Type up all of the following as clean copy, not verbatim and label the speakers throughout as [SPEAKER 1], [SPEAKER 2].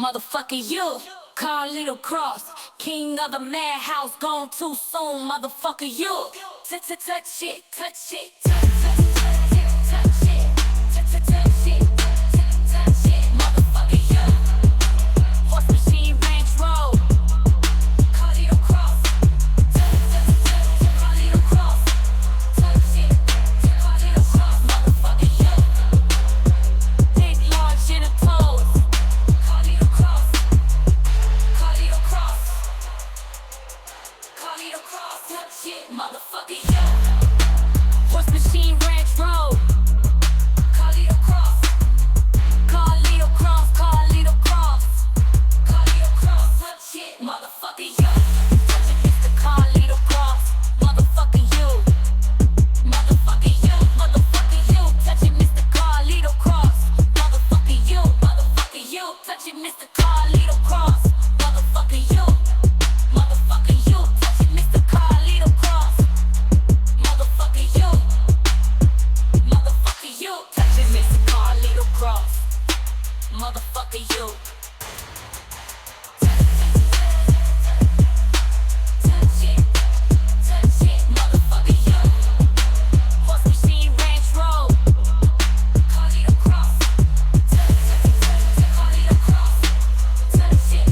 [SPEAKER 1] Motherfucker, you. Carlito Cross, king of the madhouse, gone too soon. Motherfucker, you. Touch it, touch it, touch it, touch it, touch it, touch it, touch it, touch it, touch it. Motherfucker, you. Horse Machine Ranch Road. Carlito Cross. Carlito Cross. Touch it. Carlito Cross. Motherfucker, you. Big, large, in a toes. Carlito Cross. Carlito Cross. Carlito Cross. Touch it. Motherfucker, you. Horse Machine Ranch Road. Carlito Cross. Carlito Cross. Carlito Cross. Carlito Cross. Touch it. Motherfucker, you. Touch it, Mr. Carlito Cross. Motherfucker, you. Motherfucker, you. Motherfucker, you. Touch it, Mr. Carlito Cross. Motherfucker, you. Motherfucker, you. Touch it, Mr. Carlito Cross. Motherfucker, you. Motherfucker, you. Touch it, Mr. Carlito Cross. Motherfucker, you. Motherfucker, you. Touch it, Mr. Carlito Cross. Motherfucker, you. Touch it, touch it, motherfucker, you. Horse Machine Ranch Road. Carlito Cross. Carlito Cross. Touch it,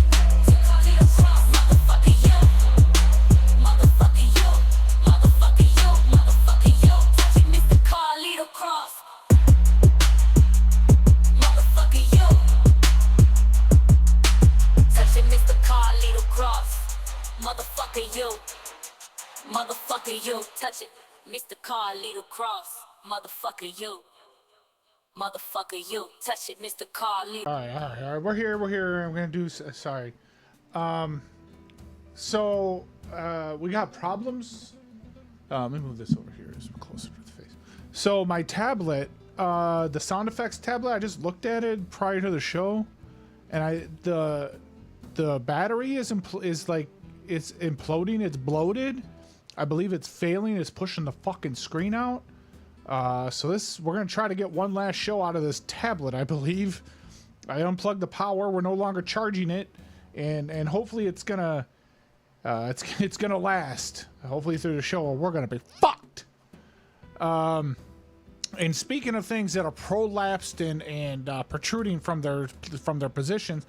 [SPEAKER 1] Carlito Cross. Motherfucker, you. Motherfucker, you. Motherfucker, you. Motherfucker, you. Touch it, Mr. Carlito Cross. Motherfucker, you. Touch it, Mr. Carlito Cross. Motherfucker, you. Motherfucker, you. Touch it, Mr. Carlito Cross. Motherfucker, you. Motherfucker, you. Touch it, Mr. Carlito.
[SPEAKER 2] All right. We're here. I'm gonna do. Sorry. So we got problems. Let me move this over here. It's closer to the face. So my tablet, the sound effects tablet, I just looked at it prior to the show, and the battery is like it's imploding. It's bloated. I believe it's failing. It's pushing the fucking screen out. So we're gonna try to get one last show out of this tablet. I believe I unplugged the power. We're no longer charging it, and hopefully it's gonna last. Hopefully through the show, or we're gonna be fucked. And speaking of things that are prolapsed and protruding from their positions,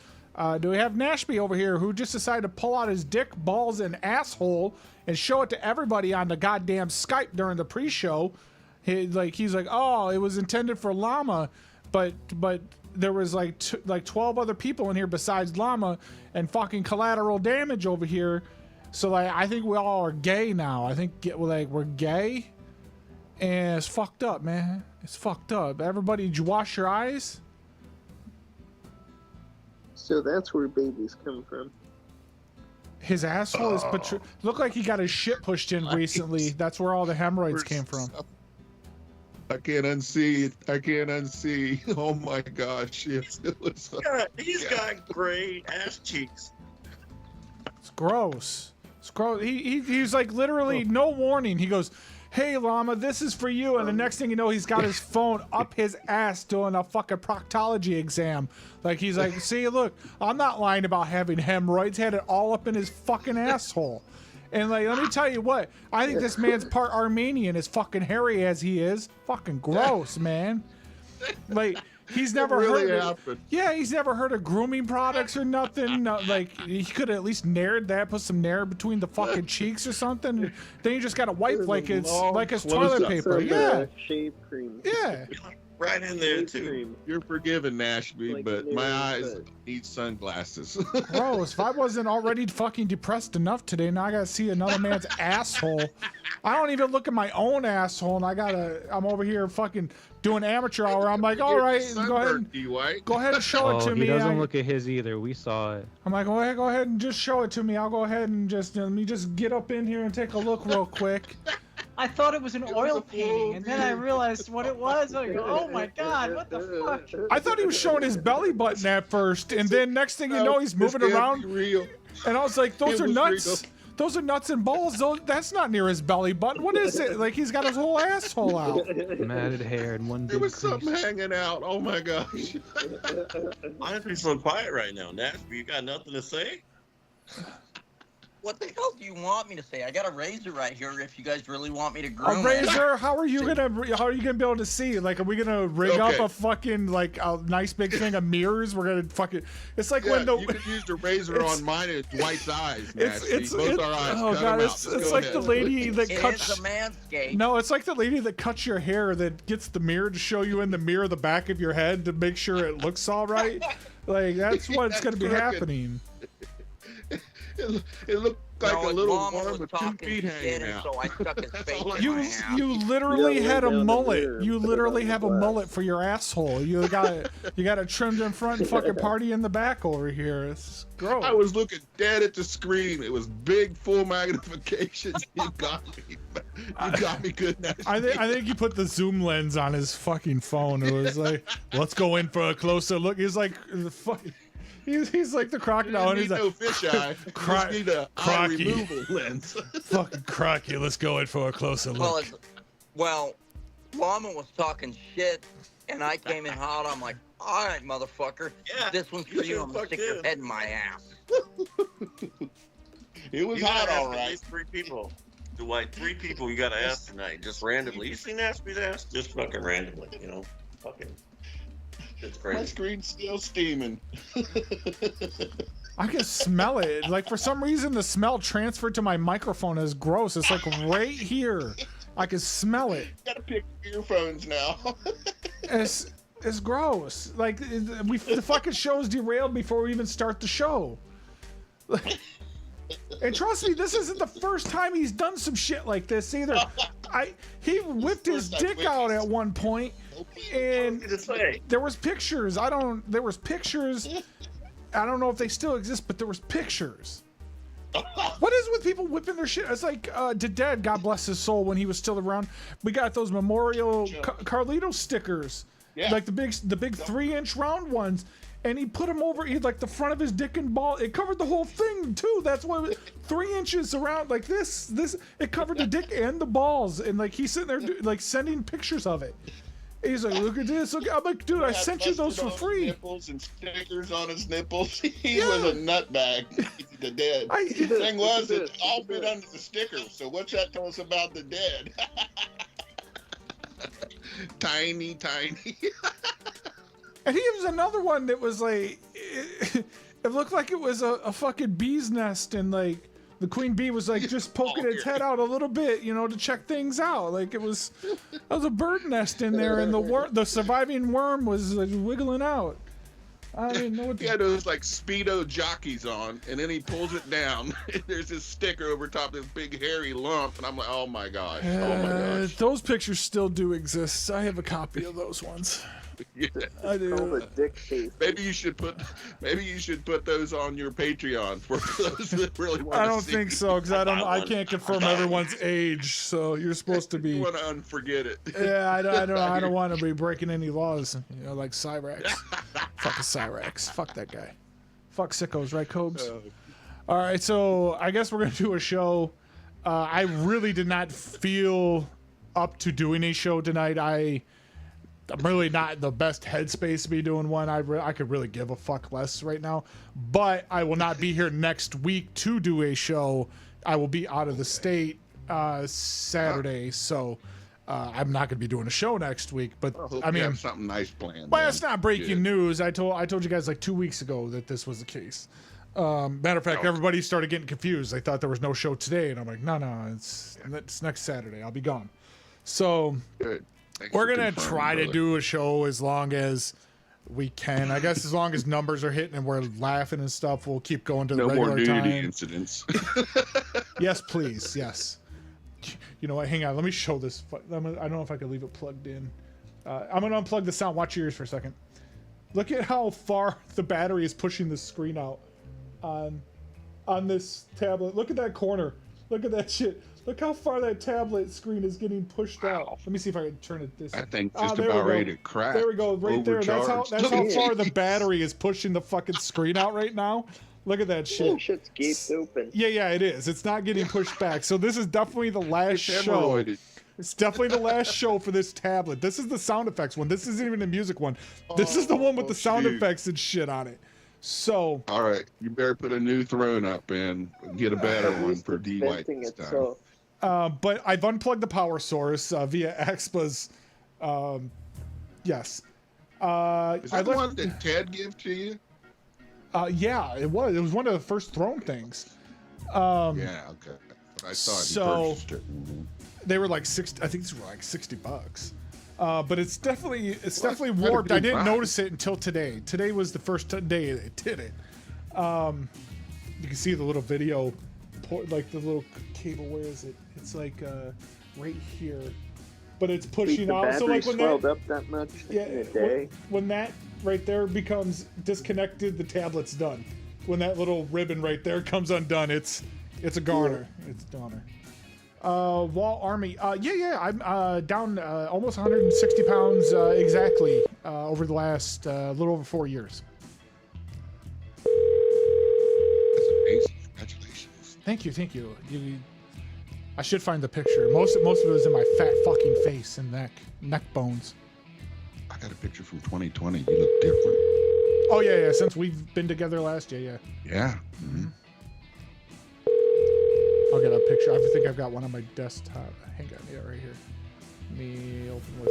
[SPEAKER 2] do we have Nashby over here who just decided to pull out his dick, balls, and asshole and show it to everybody on the goddamn Skype during the pre-show? He's like, oh, it was intended for Llama, but there was like 12 other people in here besides Llama and fucking collateral damage over here. So like, I think we all are gay now. I think we're gay, and it's fucked up, man. It's fucked up. Everybody, did you wash your eyes?
[SPEAKER 3] So that's where babies come from.
[SPEAKER 2] His asshole is looked like he got his shit pushed in recently. That's where all the hemorrhoids came from.
[SPEAKER 4] I can't unsee it. I can't unsee. Oh my gosh. He's
[SPEAKER 5] got great ass cheeks.
[SPEAKER 2] It's gross. It's gross. He's like literally no warning. He goes, hey Llama, this is for you. And the next thing you know, he's got his phone up his ass doing a fucking proctology exam. Like he's like, see, look, I'm not lying about having hemorrhoids. Had it all up in his fucking asshole. And like, let me tell you what, I think this man's part Armenian, as fucking hairy as he is. Fucking gross, man. Like, he's never he's never heard of grooming products or nothing. No, like, he could have at least nared that, put some nair between the fucking cheeks or something. Then you just gotta wipe like it's toilet paper. Yeah.
[SPEAKER 3] Shave cream.
[SPEAKER 2] Yeah.
[SPEAKER 5] Right in there too.
[SPEAKER 4] You're forgiven, Nashby, but my eyes need sunglasses.
[SPEAKER 2] Gross. If I wasn't already fucking depressed enough today, now I gotta see another man's asshole. I don't even look at my own asshole, and I'm over here fucking doing amateur hour. I'm like, all right, go ahead and show it to me.
[SPEAKER 6] He doesn't look at his either. We saw it.
[SPEAKER 2] I'm like, go ahead and just show it to me. I'll go ahead and just let me just get up in here and take a look real quick.
[SPEAKER 7] I thought it was an oil painting, and then I realized what it was. I go, oh my god, what the fuck?
[SPEAKER 2] I thought he was showing his belly button at first, and then next thing you know, he's moving around.
[SPEAKER 4] Real.
[SPEAKER 2] And I was like, those are nuts. Those are nuts and balls. That's not near his belly button. What is it? Like he's got his whole asshole out.
[SPEAKER 6] Matted hair and one
[SPEAKER 4] There
[SPEAKER 6] big
[SPEAKER 4] was
[SPEAKER 6] crease.
[SPEAKER 4] something hanging out. Oh my gosh.
[SPEAKER 5] Why is he so quiet right now, Nashby? You got nothing to say?
[SPEAKER 8] What the hell do you want me to say? I got a razor right here if you guys really want me to groom
[SPEAKER 2] A
[SPEAKER 8] it.
[SPEAKER 2] razor? How are you gonna be able to see? Like, are we gonna rig up
[SPEAKER 4] Okay.
[SPEAKER 2] a fucking like a nice big thing of mirrors? We're gonna fucking. It's like
[SPEAKER 4] Yeah,
[SPEAKER 2] when the.
[SPEAKER 4] you could use the razor on mine and Dwight's eyes.
[SPEAKER 2] It's
[SPEAKER 4] Nasty. Both our eyes.
[SPEAKER 2] oh
[SPEAKER 4] Cut
[SPEAKER 2] god,
[SPEAKER 4] 'em out.
[SPEAKER 2] it's
[SPEAKER 4] Just go
[SPEAKER 2] like
[SPEAKER 4] ahead.
[SPEAKER 2] the lady that
[SPEAKER 8] It
[SPEAKER 2] cuts.
[SPEAKER 8] is a manscape.
[SPEAKER 2] No, it's like the lady that cuts your hair that gets the mirror to show you in the mirror the back of your head to make sure it looks all right. Like that's what's
[SPEAKER 4] That's
[SPEAKER 2] gonna be
[SPEAKER 4] crooked.
[SPEAKER 2] happening.
[SPEAKER 4] It looked like
[SPEAKER 8] No,
[SPEAKER 4] a
[SPEAKER 8] his
[SPEAKER 4] little
[SPEAKER 8] mama
[SPEAKER 4] worm
[SPEAKER 8] was
[SPEAKER 4] with 2
[SPEAKER 8] talking
[SPEAKER 4] feet
[SPEAKER 8] shit,
[SPEAKER 4] hanging
[SPEAKER 8] and
[SPEAKER 4] out.
[SPEAKER 8] so I stuck his face
[SPEAKER 4] all I
[SPEAKER 8] in
[SPEAKER 2] You
[SPEAKER 8] my ass.
[SPEAKER 2] you literally
[SPEAKER 3] Yeah,
[SPEAKER 2] had a
[SPEAKER 3] lay down the
[SPEAKER 2] mullet.
[SPEAKER 3] mirror
[SPEAKER 2] You
[SPEAKER 3] and put it
[SPEAKER 2] literally
[SPEAKER 3] on
[SPEAKER 2] have
[SPEAKER 3] the
[SPEAKER 2] a
[SPEAKER 3] glass.
[SPEAKER 2] mullet for your asshole. You got trimmed in front and fucking party in the back over here. It's gross.
[SPEAKER 4] I was looking dead at the screen. It was big, full magnification. You got me. You got me good. Nasty.
[SPEAKER 2] I think you put the zoom lens on his fucking phone. It was like, let's go in for a closer look. He's like the fucking. He's like the crocodile, and
[SPEAKER 4] You
[SPEAKER 2] he's
[SPEAKER 4] need
[SPEAKER 2] like,
[SPEAKER 4] no fisheye. You
[SPEAKER 2] Cro-
[SPEAKER 4] just need a eye
[SPEAKER 2] crocky.
[SPEAKER 4] removal lens.
[SPEAKER 2] fucking crocky. Let's go in for a closer
[SPEAKER 8] Well,
[SPEAKER 2] look.
[SPEAKER 8] Llama was talking shit, and I came in hot. I'm like, all right, motherfucker.
[SPEAKER 5] Yeah,
[SPEAKER 8] This one's
[SPEAKER 5] you
[SPEAKER 8] for you.
[SPEAKER 5] should
[SPEAKER 8] I'm going to
[SPEAKER 5] fuck
[SPEAKER 8] stick your
[SPEAKER 5] him.
[SPEAKER 8] head in my ass.
[SPEAKER 4] It was
[SPEAKER 5] You
[SPEAKER 4] hot,
[SPEAKER 5] gotta ask
[SPEAKER 4] all
[SPEAKER 5] at
[SPEAKER 4] right.
[SPEAKER 5] least 3 people. Dwight, 3 people you gotta ask tonight, just randomly. You seen Nashby's ass? Just fucking randomly, you know? Fucking. It's
[SPEAKER 4] My
[SPEAKER 5] crazy.
[SPEAKER 4] screen's still steaming.
[SPEAKER 2] I can smell it. Like for some reason, the smell transferred to my microphone as gross. It's like right here. I can smell it.
[SPEAKER 4] Gotta pick earphones now.
[SPEAKER 2] It's gross. Like the fucking show's derailed before we even start the show. And trust me, this isn't the first time he's done some shit like this either. He whipped his
[SPEAKER 4] First I
[SPEAKER 2] dick out at
[SPEAKER 4] witnessed.
[SPEAKER 2] one point, and
[SPEAKER 5] What to say?
[SPEAKER 2] there was pictures. There was pictures. I don't know if they still exist, but there was pictures. What is with people whipping their shit? It's like the dead, God bless his soul, when he was still around. We got those memorial Carlito stickers,
[SPEAKER 4] Yeah.
[SPEAKER 2] like the big 3-inch round ones, and he put them over like the front of his dick and ball. It covered the whole thing too. That's why 3 inches around like this. It covered the dick and the balls, and like he's sitting there like sending pictures of it. He's like, look at this. Look, I'm like, dude, I
[SPEAKER 4] Had
[SPEAKER 2] sent you those
[SPEAKER 4] mustard
[SPEAKER 2] for
[SPEAKER 4] on his
[SPEAKER 2] free.
[SPEAKER 4] Nipples and stickers on his nipples. He was a nutbag. The dead. The thing was, it all fit under the sticker. So what's that tell us about the dead? Tiny.
[SPEAKER 2] And he was another one that was like, it looked like it was a fucking bee's nest, and like the queen bee was like just poking its head out a little bit, to check things out. Like there was a bird nest in there, and the surviving worm was like wiggling out. I didn't know what
[SPEAKER 4] He had those like Speedo jockeys on, and then he pulls it down. And there's this sticker over top this big hairy lump, and I'm like, oh my gosh, oh my gosh.
[SPEAKER 2] Those pictures still do exist. I have a copy of those ones.
[SPEAKER 4] Yeah.
[SPEAKER 2] I
[SPEAKER 3] Called
[SPEAKER 2] do.
[SPEAKER 3] a dick case.
[SPEAKER 4] Maybe you should put those on your Patreon for those that really want to
[SPEAKER 2] I don't
[SPEAKER 4] see.
[SPEAKER 2] think so, because I can't confirm everyone's age. So you're supposed to
[SPEAKER 4] You
[SPEAKER 2] be.
[SPEAKER 4] want to unforget it.
[SPEAKER 2] Yeah, I don't want to be breaking any laws. Like Cyrax. Fuck a Cyrax. Fuck that guy. Fuck sickos, right, Cobes? All right, so I guess we're gonna do a show. I really did not feel up to doing a show tonight. I'm really not in the best headspace to be doing one. I could really give a fuck less right now. But I will not be here next week to do a show. I will be out of the state Saturday, so I'm not going to be doing a show next week. But
[SPEAKER 4] Hope
[SPEAKER 2] I
[SPEAKER 4] you
[SPEAKER 2] mean,
[SPEAKER 4] have something nice planned.
[SPEAKER 2] well,
[SPEAKER 4] man.
[SPEAKER 2] it's not breaking
[SPEAKER 4] Good.
[SPEAKER 2] news. I told you guys like 2 weeks ago that this was the case. Matter of fact, everybody started getting confused. They thought there was no show today, and I'm like, no, it's next Saturday. I'll be gone. So
[SPEAKER 4] Good. Thanks
[SPEAKER 2] we're
[SPEAKER 4] for
[SPEAKER 2] gonna
[SPEAKER 4] confirming,
[SPEAKER 2] try to
[SPEAKER 4] brother.
[SPEAKER 2] do a show as long as we can. I guess as long as numbers are hitting and we're laughing and stuff, we'll keep going to the
[SPEAKER 4] No more
[SPEAKER 2] regular
[SPEAKER 4] nudity
[SPEAKER 2] time.
[SPEAKER 4] incidents.
[SPEAKER 2] Yes, please. Yes. You know what? Hang on. Let me show this. I don't know if I can leave it plugged in. I'm gonna unplug the sound. Watch your ears for a second. Look at how far the battery is pushing the screen out on this tablet. Look at that corner. Look at that shit. Look how far that tablet screen is getting pushed out. Let me see if I can turn it this.
[SPEAKER 9] I think just
[SPEAKER 2] there we
[SPEAKER 9] about
[SPEAKER 2] go.
[SPEAKER 9] ready to crack.
[SPEAKER 2] There we go, right there. That's how
[SPEAKER 9] Overcharged.
[SPEAKER 2] far the battery is pushing the fucking screen out right now. Look at that shit.
[SPEAKER 3] Oh, shit's gaped open.
[SPEAKER 2] Yeah, it is. It's not getting pushed back. So this is definitely the last show.
[SPEAKER 9] hemorrhoided.
[SPEAKER 2] It's definitely the last show for this tablet. This is the sound effects one. This isn't even the music one. This is the one with the sound
[SPEAKER 9] shoot.
[SPEAKER 2] effects and shit on it. So.
[SPEAKER 9] All right, you better put a new throne up and get a better one for Dwight
[SPEAKER 3] Venting
[SPEAKER 9] this time.
[SPEAKER 3] itself.
[SPEAKER 2] But I've unplugged the power source via Expa's. Yes.
[SPEAKER 9] Is that the one that Ted gave to you?
[SPEAKER 2] Yeah, it was. It was one of the first Throne things.
[SPEAKER 9] Yeah, okay. But I thought
[SPEAKER 2] so-
[SPEAKER 9] you purchased it. Mhm.
[SPEAKER 2] They were like I think these were like $60. But it's definitely
[SPEAKER 9] What a
[SPEAKER 2] warped. I
[SPEAKER 9] good
[SPEAKER 2] didn't
[SPEAKER 9] buy.
[SPEAKER 2] notice it until today. Today was the first day they did it. You can see the little video, like the little cable. Where is it? It's like right here, but it's pushing
[SPEAKER 3] The
[SPEAKER 2] out.
[SPEAKER 3] battery
[SPEAKER 2] So like when
[SPEAKER 3] swelled
[SPEAKER 2] that,
[SPEAKER 3] up that much
[SPEAKER 2] yeah,
[SPEAKER 3] in a day.
[SPEAKER 2] when that right there becomes disconnected, the tablet's done. When that little ribbon right there comes undone, it's a goner. It's a goner. Wall Army. Yeah. I'm down almost 160 pounds exactly over the last little over 4 years.
[SPEAKER 9] That's amazing. Congratulations.
[SPEAKER 2] Thank you. I should find the picture. Most of it was in my fat fucking face and neck bones.
[SPEAKER 9] I got a picture from 2020. You look different.
[SPEAKER 2] Oh yeah. Since we've been together last year, yeah.
[SPEAKER 9] Yeah. Mm-hmm.
[SPEAKER 2] I'll get a picture. I think I've got one on my desktop. Hang on, yeah, right here. Let me open with.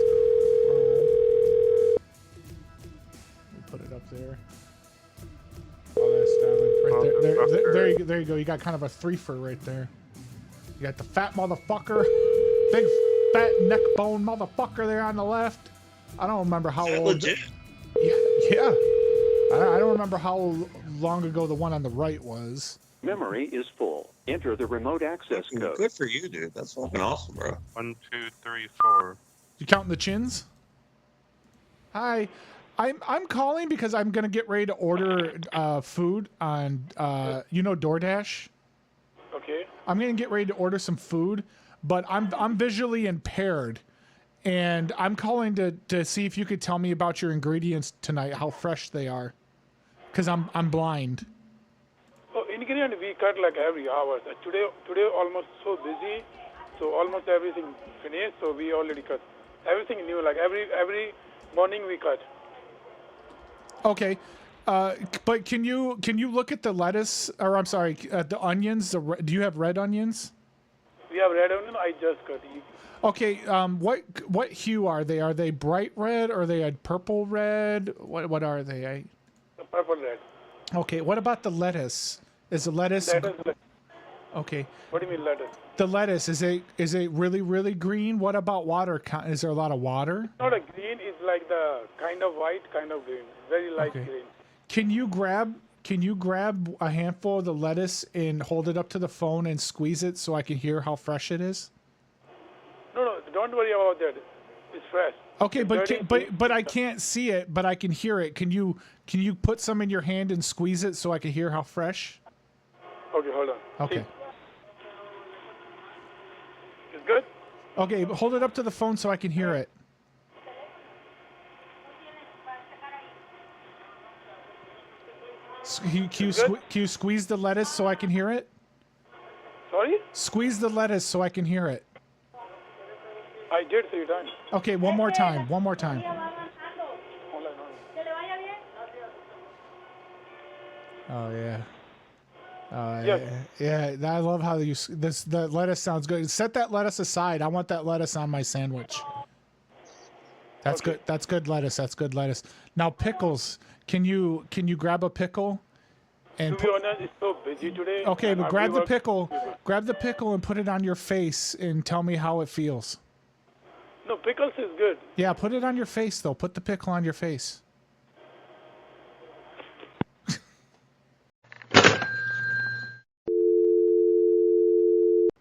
[SPEAKER 2] Let me put it up there. Oh, that's down right there. There you go. You got kind of a threefer right there. You got the fat motherfucker, big fat neck bone motherfucker there on the left. I don't remember how old.
[SPEAKER 5] Legit.
[SPEAKER 2] Yeah. I don't remember how long ago the one on the right was.
[SPEAKER 10] Memory is full. Enter the remote access code.
[SPEAKER 5] Good for you, dude. That's fucking awesome, bro.
[SPEAKER 11] 1, 2, 3, 4.
[SPEAKER 2] You counting the chins? Hi, I'm calling because I'm gonna get ready to order food on DoorDash.
[SPEAKER 11] Okay.
[SPEAKER 2] I'm gonna get ready to order some food, but I'm visually impaired, and I'm calling to see if you could tell me about your ingredients tonight, how fresh they are, because I'm blind.
[SPEAKER 11] Oh, ingredient we cut like every hour. Today almost so busy, so almost everything finished. So we already cut everything new. Like every morning we cut.
[SPEAKER 2] Okay, but can you look at the lettuce, or I'm sorry, the onions? Do you have red onions?
[SPEAKER 11] We have red onion. I just cut.
[SPEAKER 2] Okay, what hue are they? Are they bright red or are they a purple red? What are they?
[SPEAKER 11] Purple red.
[SPEAKER 2] Okay, what about the lettuce? Is the lettuce? Okay.
[SPEAKER 11] What do you mean lettuce?
[SPEAKER 2] The lettuce is it really green? What about water? Is there a lot of water?
[SPEAKER 11] Not a green. It's like the kind of white, kind of green. Very light green.
[SPEAKER 2] Can you grab a handful of the lettuce and hold it up to the phone and squeeze it so I can hear how fresh it is?
[SPEAKER 11] No, don't worry about that. It's fresh.
[SPEAKER 2] Okay, but I can't see it, but I can hear it. Can you put some in your hand and squeeze it so I can hear how fresh?
[SPEAKER 11] Okay, hold on.
[SPEAKER 2] Okay.
[SPEAKER 11] It's good?
[SPEAKER 2] Okay, but hold it up to the phone so I can hear it. Can you squeeze the lettuce so I can hear it?
[SPEAKER 11] Sorry?
[SPEAKER 2] Squeeze the lettuce so I can hear it.
[SPEAKER 11] I did 3 times.
[SPEAKER 2] Okay, one more time.
[SPEAKER 11] Hold on.
[SPEAKER 2] Oh yeah.
[SPEAKER 11] Yes.
[SPEAKER 2] Yeah. I love how the lettuce sounds good. Set that lettuce aside. I want that lettuce on my sandwich. That's good. That's good lettuce. That's good lettuce. Now pickles. Can you grab a pickle? And
[SPEAKER 11] to be honest, it's so busy today.
[SPEAKER 2] okay, but
[SPEAKER 11] and
[SPEAKER 2] grab the
[SPEAKER 11] work-
[SPEAKER 2] pickle. Grab the pickle and put it on your face and tell me how it feels.
[SPEAKER 11] No, pickles is good.
[SPEAKER 2] Yeah, put it on your face though. Put the pickle on your face.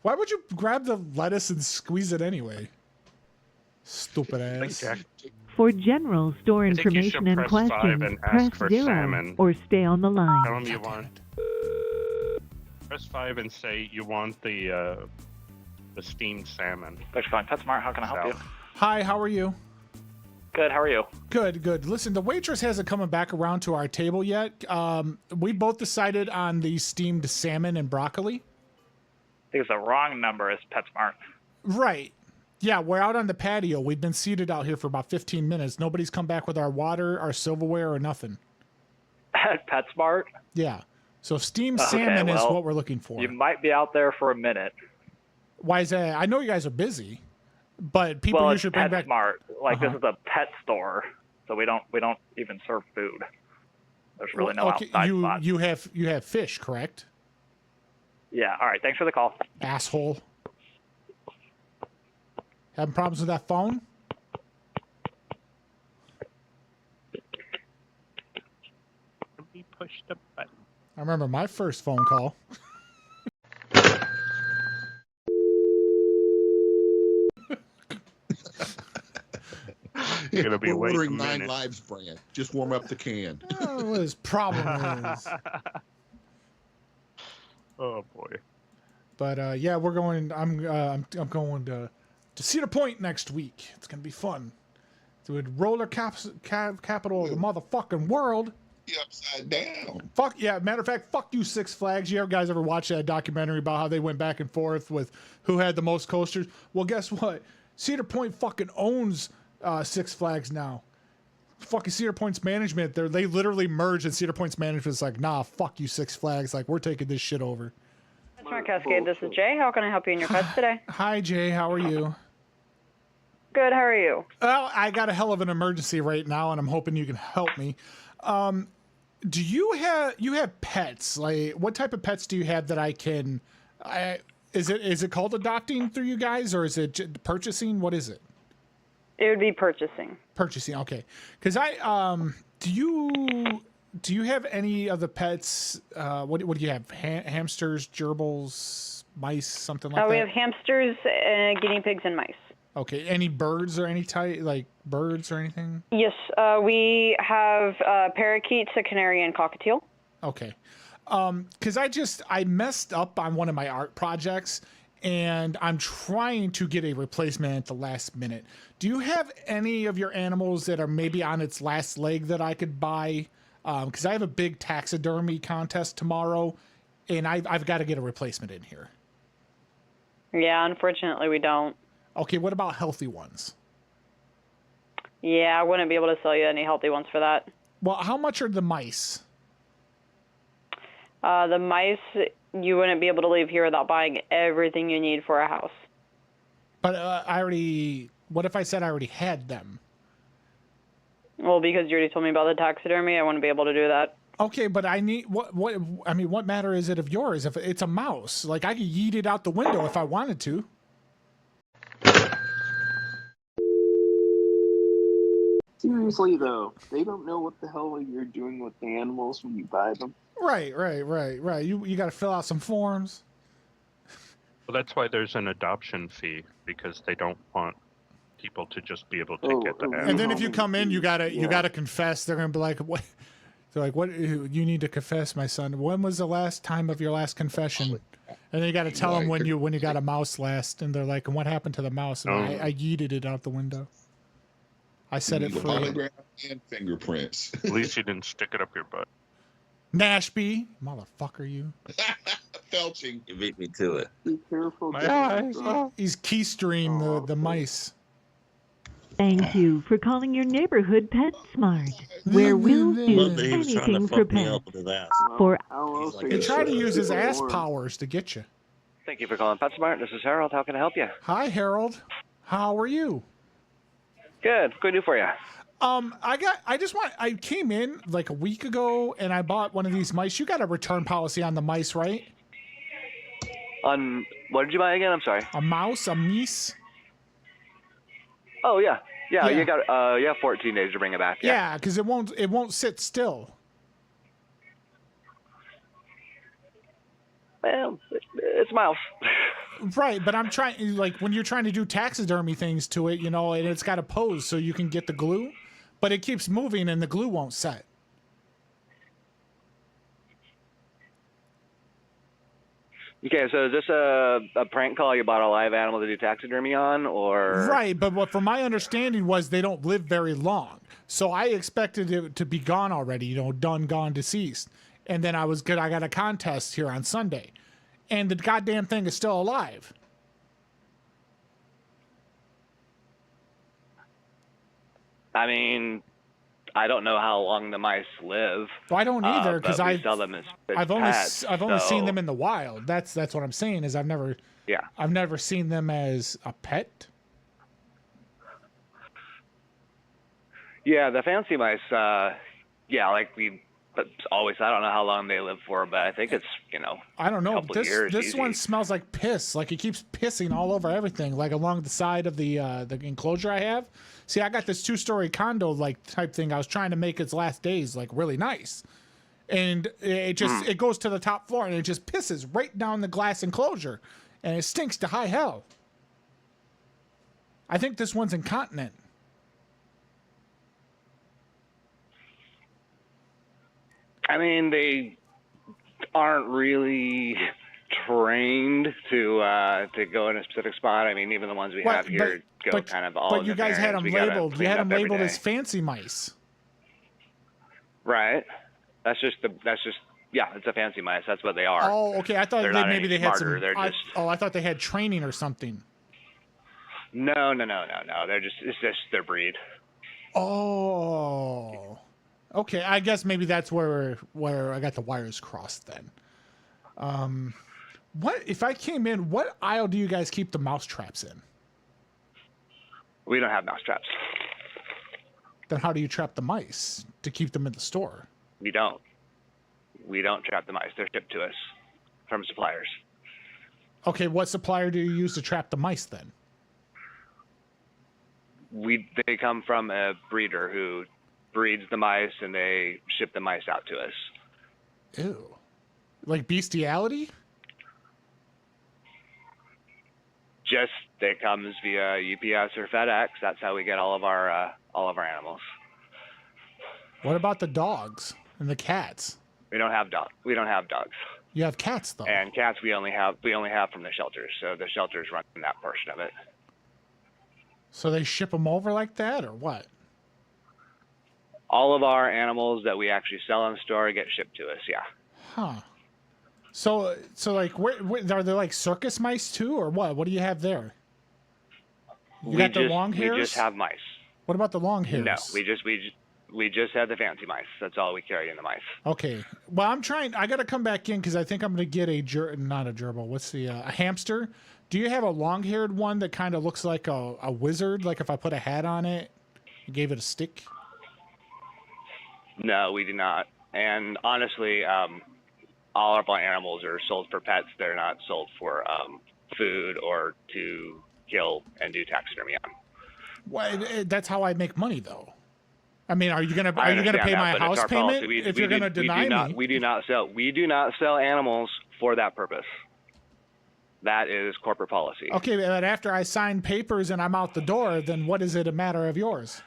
[SPEAKER 2] Why would you grab the lettuce and squeeze it anyway? Stupid ass.
[SPEAKER 12] For general store
[SPEAKER 11] I think you should
[SPEAKER 12] information and
[SPEAKER 11] press 5
[SPEAKER 12] questions,
[SPEAKER 11] and
[SPEAKER 12] press
[SPEAKER 11] ask for
[SPEAKER 12] 0
[SPEAKER 11] salmon.
[SPEAKER 12] or stay on the line.
[SPEAKER 11] Tell them you want. Press 5 and say you want the
[SPEAKER 13] the steamed salmon.
[SPEAKER 14] Thanks for calling PetSmart. How can I help you?
[SPEAKER 2] Hi, how are you?
[SPEAKER 14] Good. How are you?
[SPEAKER 2] Good, good. Listen, the waitress hasn't come back around to our table yet. We both decided on the steamed salmon and broccoli.
[SPEAKER 14] I think it's the wrong number. It's PetSmart.
[SPEAKER 2] Right. Yeah, we're out on the patio. We've been seated out here for about 15 minutes. Nobody's come back with our water, our silverware, or nothing.
[SPEAKER 14] At PetSmart?
[SPEAKER 2] Yeah. So steamed salmon is what we're looking for.
[SPEAKER 14] You might be out there for a minute.
[SPEAKER 2] Why is that? I know you guys are busy, but people usually bring back.
[SPEAKER 14] PetSmart. Like this is a pet store, so we don't even serve food. There's really no outside spots.
[SPEAKER 2] You have fish, correct?
[SPEAKER 14] Yeah. All right. Thanks for the call.
[SPEAKER 2] Asshole. Having problems with that phone?
[SPEAKER 13] Let me push the button.
[SPEAKER 2] I remember my first phone call.
[SPEAKER 9] You're
[SPEAKER 13] gonna be
[SPEAKER 9] We're
[SPEAKER 13] awake
[SPEAKER 9] ordering
[SPEAKER 13] a
[SPEAKER 9] 9
[SPEAKER 13] minute.
[SPEAKER 9] Lives brand. Just warm up the can.
[SPEAKER 2] What his problem is.
[SPEAKER 13] Oh boy.
[SPEAKER 2] But yeah, we're going. I'm going to Cedar Point next week. It's gonna be fun. To the roller capital of the motherfucking world.
[SPEAKER 9] You upside down.
[SPEAKER 2] Fuck yeah! Matter of fact, fuck you, Six Flags. You guys ever watch that documentary about how they went back and forth with who had the most coasters? Well, guess what? Cedar Point fucking owns Six Flags now. Fucking Cedar Point's management, they literally merged, and Cedar Point's management's like, nah, fuck you, Six Flags. Like, we're taking this shit over.
[SPEAKER 15] Smart Cascade, this is Jay. How can I help you and your pets today?
[SPEAKER 2] Hi, Jay. How are you?
[SPEAKER 15] Good. How are you?
[SPEAKER 2] Well, I got a hell of an emergency right now, and I'm hoping you can help me. Do you have pets? Like, what type of pets do you have that I can? Is it called adopting through you guys, or is it purchasing? What is it?
[SPEAKER 15] It would be purchasing.
[SPEAKER 2] Purchasing, okay. Because do you have any of the pets? What do you have? Hamsters, gerbils, mice, something like that?
[SPEAKER 15] We have hamsters, guinea pigs, and mice.
[SPEAKER 2] Okay. Any birds or any type, like birds or anything?
[SPEAKER 15] Yes, we have parakeets, a canary, and cockatiel.
[SPEAKER 2] Okay. Because I messed up on one of my art projects, and I'm trying to get a replacement at the last minute. Do you have any of your animals that are maybe on its last leg that I could buy? Because I have a big taxidermy contest tomorrow, and I've got to get a replacement in here.
[SPEAKER 15] Yeah, unfortunately, we don't.
[SPEAKER 2] Okay, what about healthy ones?
[SPEAKER 15] Yeah, I wouldn't be able to sell you any healthy ones for that.
[SPEAKER 2] Well, how much are the mice?
[SPEAKER 15] The mice, you wouldn't be able to leave here without buying everything you need for a house.
[SPEAKER 2] But what if I said I already had them?
[SPEAKER 15] Well, because you already told me about the taxidermy, I wouldn't be able to do that.
[SPEAKER 2] Okay, but I need what matter is it of yours? If it's a mouse, like I could yeet it out the window if I wanted to.
[SPEAKER 3] Seriously though, they don't know what the hell you're doing with the animals when you buy them.
[SPEAKER 2] Right. You got to fill out some forms.
[SPEAKER 13] Well, that's why there's an adoption fee, because they don't want people to just be able to get the animal.
[SPEAKER 2] And then if you come in, you gotta confess. They're gonna be like, what? They're like, what? You need to confess, my son. When was the last time of your last confession? And then you got to tell them when you got a mouse last. And they're like, and what happened to the mouse? And I yeeted it out the window. I set it free.
[SPEAKER 9] Polygraph and fingerprints.
[SPEAKER 13] At least you didn't stick it up your butt.
[SPEAKER 2] Nashby, motherfucker, you.
[SPEAKER 9] Felching.
[SPEAKER 5] You beat me to it.
[SPEAKER 3] Be careful.
[SPEAKER 2] My eyes. He's keystream the mice.
[SPEAKER 12] Thank you for calling your neighborhood PetSmart, where we'll do anything for pets.
[SPEAKER 2] He tried to use his ass powers to get you.
[SPEAKER 16] Thank you for calling PetSmart. This is Harold. How can I help you?
[SPEAKER 2] Hi, Harold. How are you?
[SPEAKER 16] Good. What can I do for you?
[SPEAKER 2] I came in like a week ago and I bought one of these mice. You got a return policy on the mice, right?
[SPEAKER 16] On what did you buy again? I'm sorry.
[SPEAKER 2] A mouse, a mice.
[SPEAKER 16] Oh yeah. You got 14 days to bring it back.
[SPEAKER 2] Yeah, because it won't sit still.
[SPEAKER 16] Well, it's a mouse.
[SPEAKER 2] Right, but I'm trying, like, when you're trying to do taxidermy things to it, and it's got a pose so you can get the glue, but it keeps moving and the glue won't set.
[SPEAKER 16] Okay, so is this a prank call? You bought a live animal to do taxidermy on, or?
[SPEAKER 2] Right, but what from my understanding was they don't live very long. So I expected it to be gone already, you know, done, gone, deceased. And then I got a contest here on Sunday. And the goddamn thing is still alive.
[SPEAKER 16] I mean, I don't know how long the mice live.
[SPEAKER 2] Well, I don't either because
[SPEAKER 16] we sell them as
[SPEAKER 2] I've
[SPEAKER 16] pets,
[SPEAKER 2] only seen
[SPEAKER 16] so-
[SPEAKER 2] them in the wild. That's what I'm saying is I've never seen them as a pet.
[SPEAKER 16] Yeah, the fancy mice. But always. I don't know how long they live for, but I think it's
[SPEAKER 2] I don't know.
[SPEAKER 16] couple years
[SPEAKER 2] This
[SPEAKER 16] easy.
[SPEAKER 2] one smells like piss. Like it keeps pissing all over everything, like along the side of the enclosure I have. See, I got this 2-story condo like type thing. I was trying to make its last days like really nice, and it goes to the top floor and it just pisses right down the glass enclosure, and it stinks to high hell. I think this one's incontinent.
[SPEAKER 16] I mean, they aren't really trained to go in a specific spot. I mean, even the ones we have here go kind of all.
[SPEAKER 2] But you guys had them labeled. You had them labeled
[SPEAKER 16] as
[SPEAKER 2] as fancy mice.
[SPEAKER 16] Right. That's just it's a fancy mice. That's what they are.
[SPEAKER 2] Oh, okay. I thought maybe they had some. I thought they had training or something.
[SPEAKER 16] No. It's just their breed.
[SPEAKER 2] Oh. Okay, I guess maybe that's where I got the wires crossed then. What if I came in? What aisle do you guys keep the mouse traps in?
[SPEAKER 16] We don't have mouse traps.
[SPEAKER 2] Then how do you trap the mice to keep them in the store?
[SPEAKER 16] We don't. We don't trap the mice. They're shipped to us from suppliers.
[SPEAKER 2] Okay, what supplier do you use to trap the mice then?
[SPEAKER 16] They come from a breeder who breeds the mice and they ship the mice out to us.
[SPEAKER 2] Ew. Like bestiality?
[SPEAKER 16] Just it comes via UPS or FedEx. That's how we get all of our animals.
[SPEAKER 2] What about the dogs and the cats?
[SPEAKER 16] We don't have dogs.
[SPEAKER 2] You have cats though.
[SPEAKER 16] And cats we only have from the shelters. So the shelters run that portion of it.
[SPEAKER 2] So they ship them over like that or what?
[SPEAKER 16] All of our animals that we actually sell in the store get shipped to us, yeah.
[SPEAKER 2] Huh. So like, where are there like circus mice too, or what? What do you have there? You got the long hairs?
[SPEAKER 16] We just have mice.
[SPEAKER 2] What about the long hairs?
[SPEAKER 16] No, we just have the fancy mice. That's all we carry in the mice.
[SPEAKER 2] Okay. Well, I got to come back in because I think I'm going to get not a gerbil. What's a hamster? Do you have a long-haired one that kind of looks like a wizard? Like if I put a hat on it and gave it a stick?
[SPEAKER 16] No, we do not. And honestly, all of our animals are sold for pets. They're not sold for food or to kill and do taxidermy on.
[SPEAKER 2] Well, that's how I make money, though. I mean, are you gonna pay my house payment if you're gonna deny me?
[SPEAKER 16] We do not sell animals for that purpose. That is corporate policy.
[SPEAKER 2] Okay, but after I sign papers and I'm out the door, then what is it a matter of yours?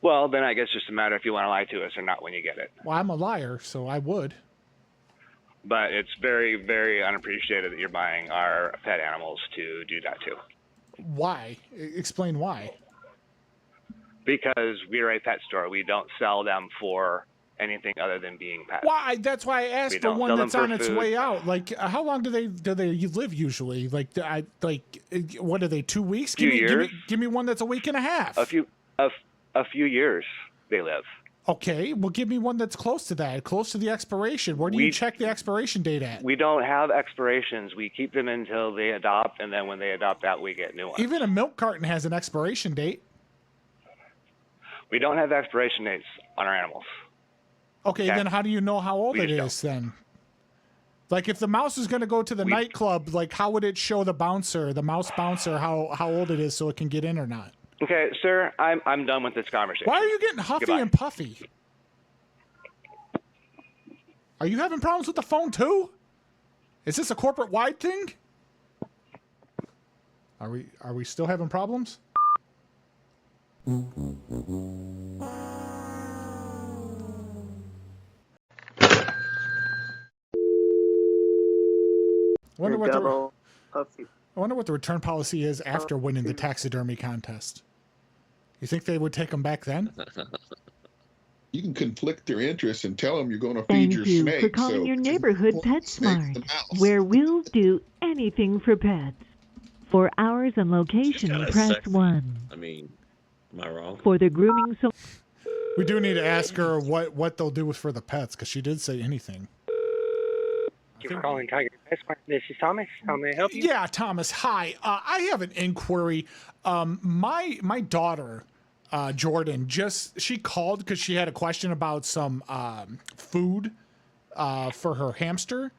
[SPEAKER 16] Well, then I guess it's just a matter if you want to lie to us or not when you get it.
[SPEAKER 2] Well, I'm a liar, so I would.
[SPEAKER 16] But it's very, very unappreciated that you're buying our pet animals to do that too.
[SPEAKER 2] Why? Explain why.
[SPEAKER 16] Because we're a pet store. We don't sell them for anything other than being pets.
[SPEAKER 2] Why? That's why I asked for one that's on its way out. Like, how long do they live usually? Like, what are they? 2 weeks?
[SPEAKER 16] Years.
[SPEAKER 2] Give me one that's a week and a half.
[SPEAKER 16] A few years they live.
[SPEAKER 2] Okay, well, give me one that's close to that, close to the expiration. Where do you check the expiration date at?
[SPEAKER 16] We don't have expirations. We keep them until they adopt, and then when they adopt that, we get new ones.
[SPEAKER 2] Even a milk carton has an expiration date.
[SPEAKER 16] We don't have expiration dates on our animals.
[SPEAKER 2] Okay, then how do you know how old it is then? Like if the mouse is going to go to the nightclub, like how would it show the mouse bouncer, how old it is so it can get in or not?
[SPEAKER 16] Okay, sir, I'm done with this conversation.
[SPEAKER 2] Why are you getting huffy and puffy? Are you having problems with the phone too? Is this a corporate wide thing? Are we still having problems? Wonder what the,
[SPEAKER 17] double pussy.
[SPEAKER 2] I wonder what the return policy is after winning the taxidermy contest. You think they would take them back then?
[SPEAKER 9] You can conflict their interests and tell them you're going to feed your
[SPEAKER 12] Thank you
[SPEAKER 9] snake.
[SPEAKER 12] for calling your neighborhood PetSmart, where we'll do anything for pets. For hours and location,
[SPEAKER 5] Kinda
[SPEAKER 12] press
[SPEAKER 5] sexy.
[SPEAKER 12] 1.
[SPEAKER 5] I mean, am I wrong?
[SPEAKER 12] For the grooming
[SPEAKER 2] We do need to ask her what they'll do for the pets, because she did say anything.
[SPEAKER 18] Thank you for calling Tiger PetSmart. This is Thomas. How may I help you?
[SPEAKER 2] Yeah, Thomas. Hi. I have an inquiry. My daughter, Jordan, she called because she had a question about some food for her hamster,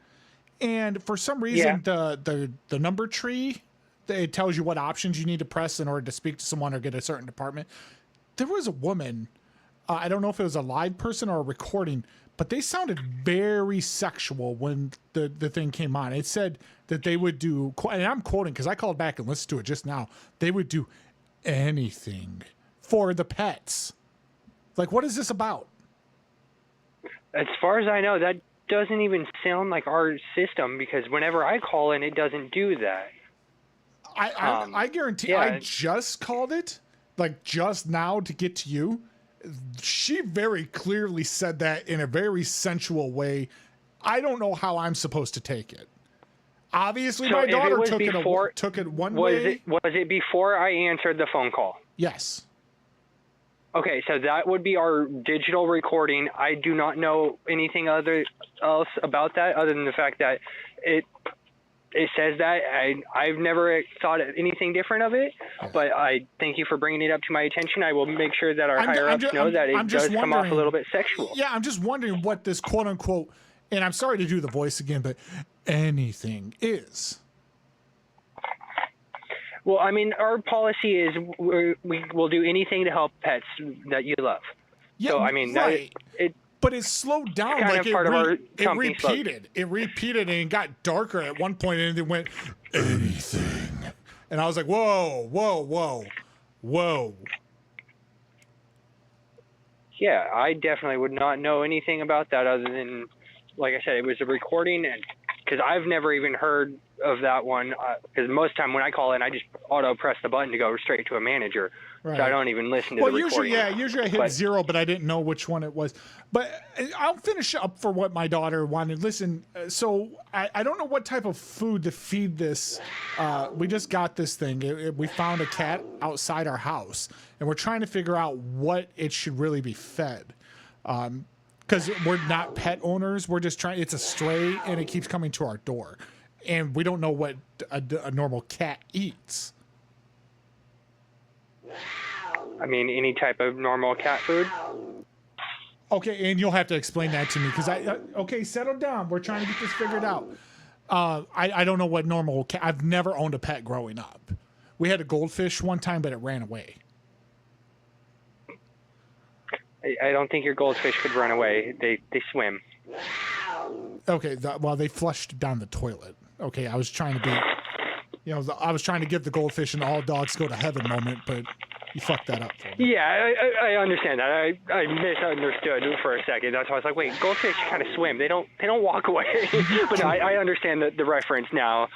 [SPEAKER 2] and for some reason the number tree, it tells you what options you need to press in order to speak to someone or get a certain department. There was a woman. I don't know if it was a live person or a recording, but they sounded very sexual when the thing came on. It said that they would do, and I'm quoting because I called back and listened to it just now, they would do anything for the pets. Like, what is this about?
[SPEAKER 18] As far as I know, that doesn't even sound like our system, because whenever I call in, it doesn't do that.
[SPEAKER 2] I guarantee I just called it, like just now to get to you. She very clearly said that in a very sensual way. I don't know how I'm supposed to take it. Obviously,
[SPEAKER 18] So
[SPEAKER 2] my
[SPEAKER 18] if
[SPEAKER 2] daughter
[SPEAKER 18] it was
[SPEAKER 2] took
[SPEAKER 18] before,
[SPEAKER 2] it one
[SPEAKER 18] was
[SPEAKER 2] way.
[SPEAKER 18] Was it before I answered the phone call?
[SPEAKER 2] Yes.
[SPEAKER 18] Okay, so that would be our digital recording. I do not know anything else about that other than the fact that it says that. I've never thought anything different of it, but I thank you for bringing it up to my attention. I will make sure that our higher-ups know that it does come off a little bit sexual.
[SPEAKER 2] Yeah, I'm just wondering what this quote-unquote, and I'm sorry to do the voice again, but anything is.
[SPEAKER 18] Well, I mean, our policy is we will do anything to help pets that you love.
[SPEAKER 2] Yeah,
[SPEAKER 18] so, I mean,
[SPEAKER 2] right.
[SPEAKER 18] it
[SPEAKER 2] But it slowed down,
[SPEAKER 18] kind
[SPEAKER 2] like
[SPEAKER 18] of part of our
[SPEAKER 2] it
[SPEAKER 18] company
[SPEAKER 2] repeated. It repeated and it got darker at one point, and it went anything. And I was like, whoa, whoa, whoa, whoa.
[SPEAKER 18] Yeah, I definitely would not know anything about that other than, like I said, it was a recording, and because I've never even heard of that one. Because most time when I call in, I just auto press the button to go straight to a manager, so I don't even listen to the recording.
[SPEAKER 2] Usually I hit 0, but I didn't know which one it was. But I'll finish up for what my daughter wanted. Listen, so I don't know what type of food to feed this. We just got this thing. We found a cat outside our house, and we're trying to figure out what it should really be fed. Because we're not pet owners. We're just trying. It's a stray, and it keeps coming to our door. And we don't know what a normal cat eats.
[SPEAKER 18] I mean, any type of normal cat food.
[SPEAKER 2] Okay, and you'll have to explain that to me because okay, settle down. We're trying to get this figured out. I don't know what normal cat. I've never owned a pet growing up. We had a goldfish one time, but it ran away.
[SPEAKER 18] I don't think your goldfish could run away. They swim.
[SPEAKER 2] Okay, well, they flushed down the toilet. Okay, I was trying to be, I was trying to give the goldfish an all dogs go to heaven moment, but you fucked that up for me.
[SPEAKER 18] Yeah, I understand that. I misunderstood for a second. That's why I was like, wait, goldfish kind of swim. They don't walk away. But no, I understand the reference now.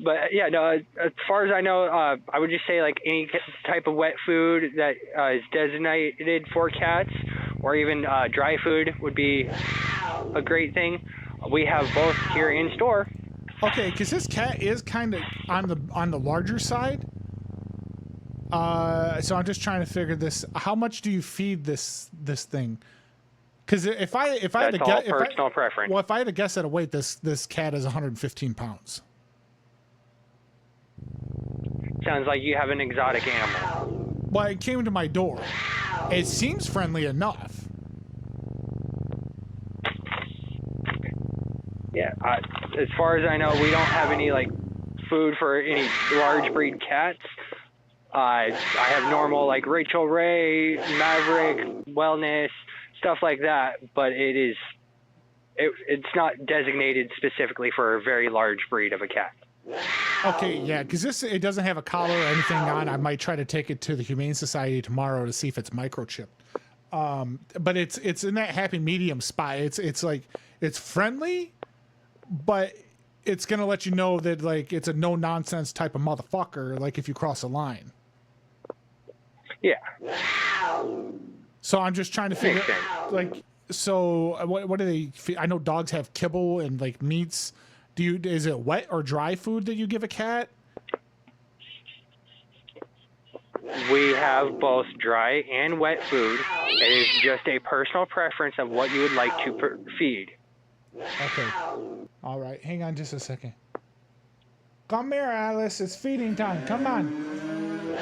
[SPEAKER 18] But yeah, no. As far as I know, I would just say like any type of wet food that is designated for cats, or even dry food would be a great thing. We have both here in store.
[SPEAKER 2] Okay, because this cat is kind of on the larger side. So I'm just trying to figure this. How much do you feed this thing? Because if I had to guess,
[SPEAKER 18] personal preference.
[SPEAKER 2] Well, if I had to guess at a weight, this cat is 115 pounds.
[SPEAKER 18] Sounds like you have an exotic animal.
[SPEAKER 2] Well, it came to my door. It seems friendly enough.
[SPEAKER 18] Yeah, as far as I know, we don't have any like food for any large breed cats. I have normal like Rachel Ray, Maverick, Wellness, stuff like that, but it's not designated specifically for a very large breed of a cat.
[SPEAKER 2] Okay, yeah, because it doesn't have a collar or anything on. I might try to take it to the Humane Society tomorrow to see if it's microchipped. But it's in that happy medium spot. It's like it's friendly, but it's gonna let you know that like it's a no nonsense type of motherfucker. Like if you cross a line.
[SPEAKER 18] Yeah.
[SPEAKER 2] So I'm just trying to figure like. So what do they? I know dogs have kibble and like meats. Is it wet or dry food that you give a cat?
[SPEAKER 18] We have both dry and wet food. It is just a personal preference of what you would like to feed.
[SPEAKER 2] Okay. All right. Hang on just a second. Come here, Alice. It's feeding time. Come on.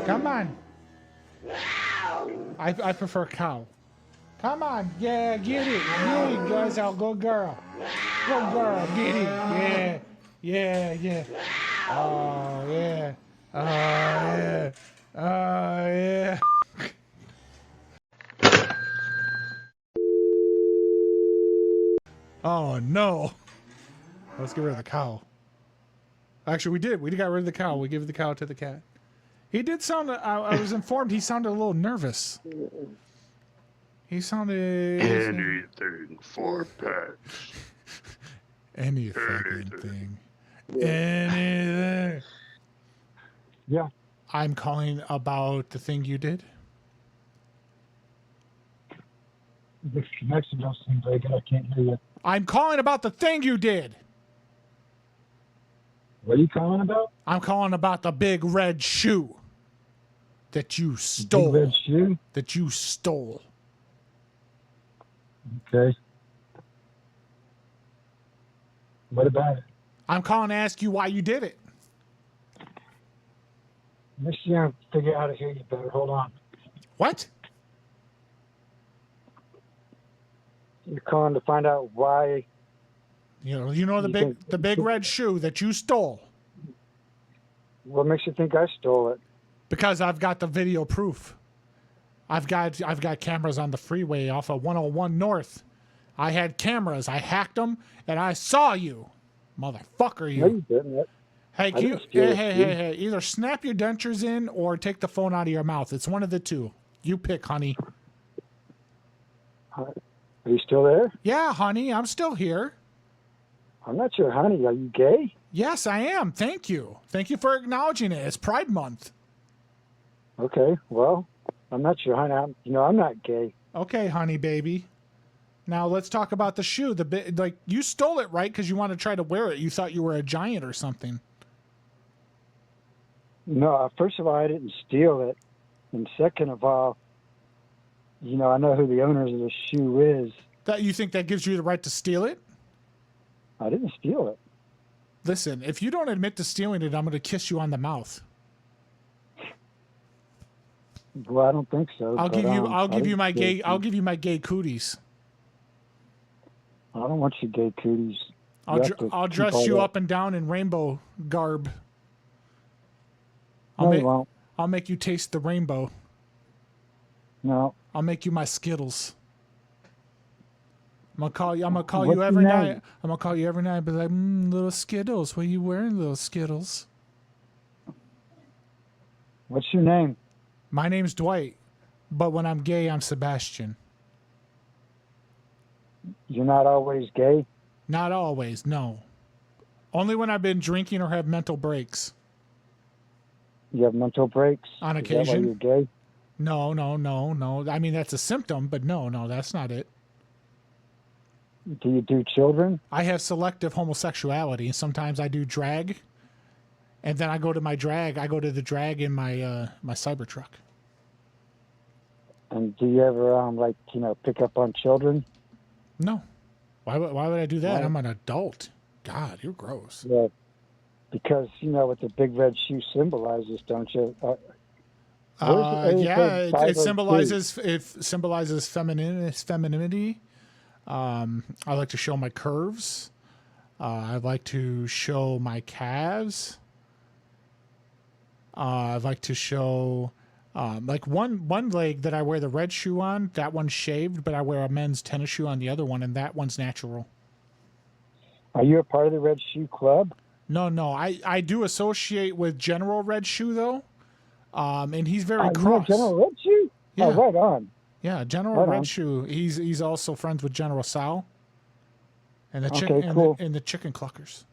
[SPEAKER 2] Come on. I prefer cow. Come on. Yeah, get it. Get it, guys. I'll go girl. Go girl. Get it. Yeah. Yeah, yeah. Oh, yeah. Oh, yeah. Oh, yeah. Oh, no. Let's get rid of the cow. Actually, we did. We got rid of the cow. We gave the cow to the cat. He did sound... I was informed he sounded a little nervous. He sounded...
[SPEAKER 13] Anything for pets.
[SPEAKER 2] Any fucking thing. Anything.
[SPEAKER 17] Yeah.
[SPEAKER 2] I'm calling about the thing you did.
[SPEAKER 17] The connection don't seem very good. I can't hear you.
[SPEAKER 2] I'm calling about the thing you did.
[SPEAKER 17] What are you calling about?
[SPEAKER 2] I'm calling about the big red shoe that you stole.
[SPEAKER 17] Big red shoe?
[SPEAKER 2] That you stole.
[SPEAKER 17] Okay. What about it?
[SPEAKER 2] I'm calling to ask you why you did it.
[SPEAKER 17] Let's see how to figure out how to hear you better. Hold on.
[SPEAKER 2] What?
[SPEAKER 17] You're calling to find out why.
[SPEAKER 2] You know the big red shoe that you stole.
[SPEAKER 17] What makes you think I stole it?
[SPEAKER 2] Because I've got the video proof. I've got cameras on the freeway off of 101 North. I had cameras. I hacked them, and I saw you, motherfucker. You.
[SPEAKER 17] No, you didn't.
[SPEAKER 2] Hey, hey! Either snap your dentures in or take the phone out of your mouth. It's one of the two. You pick, honey.
[SPEAKER 17] Are you still there?
[SPEAKER 2] Yeah, honey, I'm still here.
[SPEAKER 17] I'm not sure, honey. Are you gay?
[SPEAKER 2] Yes, I am. Thank you. Thank you for acknowledging it. It's Pride Month.
[SPEAKER 17] Okay, well, I'm not sure, honey. I'm not gay.
[SPEAKER 2] Okay, honey, baby. Now let's talk about the shoe. Like you stole it, right? Because you want to try to wear it. You thought you were a giant or something.
[SPEAKER 17] No, first of all, I didn't steal it, and second of all, I know who the owners of the shoe is.
[SPEAKER 2] That you think that gives you the right to steal it?
[SPEAKER 17] I didn't steal it.
[SPEAKER 2] Listen, if you don't admit to stealing it, I'm going to kiss you on the mouth.
[SPEAKER 17] Well, I don't think so.
[SPEAKER 2] I'll give you my gay cooties.
[SPEAKER 17] I don't want your gay cooties.
[SPEAKER 2] I'll dress you up and down in rainbow garb.
[SPEAKER 17] You won't.
[SPEAKER 2] I'll make you taste the rainbow.
[SPEAKER 17] No.
[SPEAKER 2] I'll make you my Skittles. I'm gonna call you every night. I'm gonna call you every night and be like, little Skittles, what are you wearing, little Skittles?
[SPEAKER 17] What's your name?
[SPEAKER 2] My name's Dwight, but when I'm gay, I'm Sebastian.
[SPEAKER 17] You're not always gay?
[SPEAKER 2] Not always, no. Only when I've been drinking or have mental breaks.
[SPEAKER 17] You have mental breaks?
[SPEAKER 2] On
[SPEAKER 17] Is
[SPEAKER 2] occasion.
[SPEAKER 17] that why you're gay?
[SPEAKER 2] No. I mean, that's a symptom, but no, that's not it.
[SPEAKER 17] Do you do children?
[SPEAKER 2] I have selective homosexuality. Sometimes I do drag, and then I go to the drag in my my Cybertruck.
[SPEAKER 17] And do you ever pick up on children?
[SPEAKER 2] No. Why would I do that?
[SPEAKER 17] Why?
[SPEAKER 2] I'm an adult. God, you're gross.
[SPEAKER 17] Yeah. Because what the big red shoe symbolizes, don't you?
[SPEAKER 2] It symbolizes femininity. I like to show my curves. I like to show my calves. I like to show like one leg that I wear the red shoe on. That one's shaved, but I wear a men's tennis shoe on the other one, and that one's natural.
[SPEAKER 17] Are you a part of the Red Shoe Club?
[SPEAKER 2] No. I do associate with General Red Shoe though, and he's very cross.
[SPEAKER 17] General Red Shoe?
[SPEAKER 2] Yeah.
[SPEAKER 17] Oh, right on.
[SPEAKER 2] Yeah, General Red Shoe. He's also friends with General Sal. And the
[SPEAKER 17] Okay, cool.
[SPEAKER 2] and the chicken cluckers.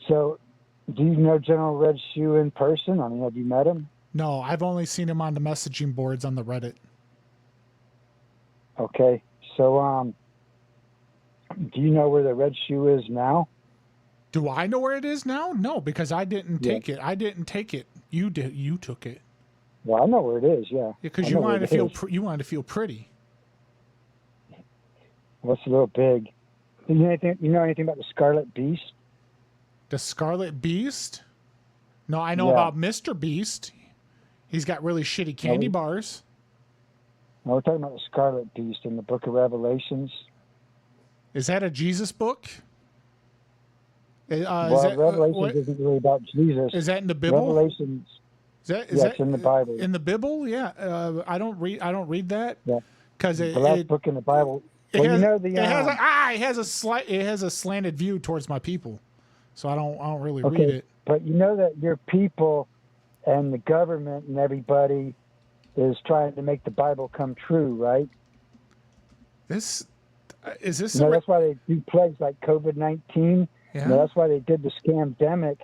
[SPEAKER 17] So, do you know General Red Shoe in person? I mean, have you met him?
[SPEAKER 2] No, I've only seen him on the messaging boards on the Reddit.
[SPEAKER 17] Okay, so do you know where the Red Shoe is now?
[SPEAKER 2] Do I know where it is now? No, because I didn't take it. I didn't take it. You did. You took it.
[SPEAKER 17] Well, I know where it is. Yeah.
[SPEAKER 2] Because you wanted to feel. You wanted to feel pretty.
[SPEAKER 17] What's a little big? Do you know anything about the Scarlet Beast?
[SPEAKER 2] The Scarlet Beast? No, I know about Mr. Beast. He's got really shitty candy bars.
[SPEAKER 17] No, we're talking about the Scarlet Beast in the Book of Revelations.
[SPEAKER 2] Is that a Jesus book?
[SPEAKER 17] Revelations isn't really about Jesus.
[SPEAKER 2] Is that in the Bible?
[SPEAKER 17] Revelations.
[SPEAKER 2] It's
[SPEAKER 17] in the Bible.
[SPEAKER 2] In the Bible, yeah. I don't read that.
[SPEAKER 17] Yeah.
[SPEAKER 2] Because
[SPEAKER 17] the last book in the Bible. Well,
[SPEAKER 2] has,
[SPEAKER 17] you know the.
[SPEAKER 2] It has a slanted view towards my people, so I don't really read it.
[SPEAKER 17] But you know that your people and the government and everybody is trying to make the Bible come true, right?
[SPEAKER 2] Is this?
[SPEAKER 17] You know, that's why they do plagues like COVID-19.
[SPEAKER 2] Yeah.
[SPEAKER 17] You know, that's why they did the scamdemic,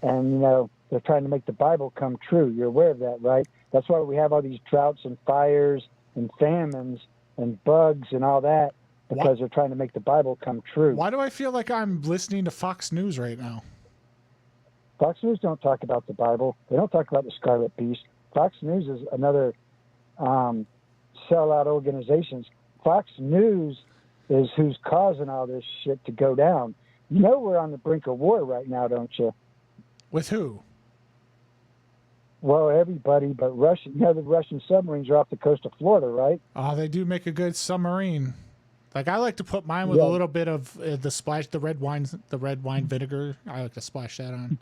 [SPEAKER 17] and you know they're trying to make the Bible come true. You're aware of that, right? That's why we have all these droughts and fires and famines and bugs and all that, because they're trying to make the Bible come true.
[SPEAKER 2] Why do I feel like I'm listening to Fox News right now?
[SPEAKER 17] Fox News don't talk about the Bible. They don't talk about the Scarlet Beast. Fox News is another sellout organizations. Fox News is who's causing all this shit to go down. You know we're on the brink of war right now, don't you?
[SPEAKER 2] With who?
[SPEAKER 17] Well, everybody but Russia. You know the Russian submarines are off the coast of Florida, right?
[SPEAKER 2] Oh, they do make a good submarine. Like I like to put mine with a little bit of the red wine vinegar. I like to splash that on.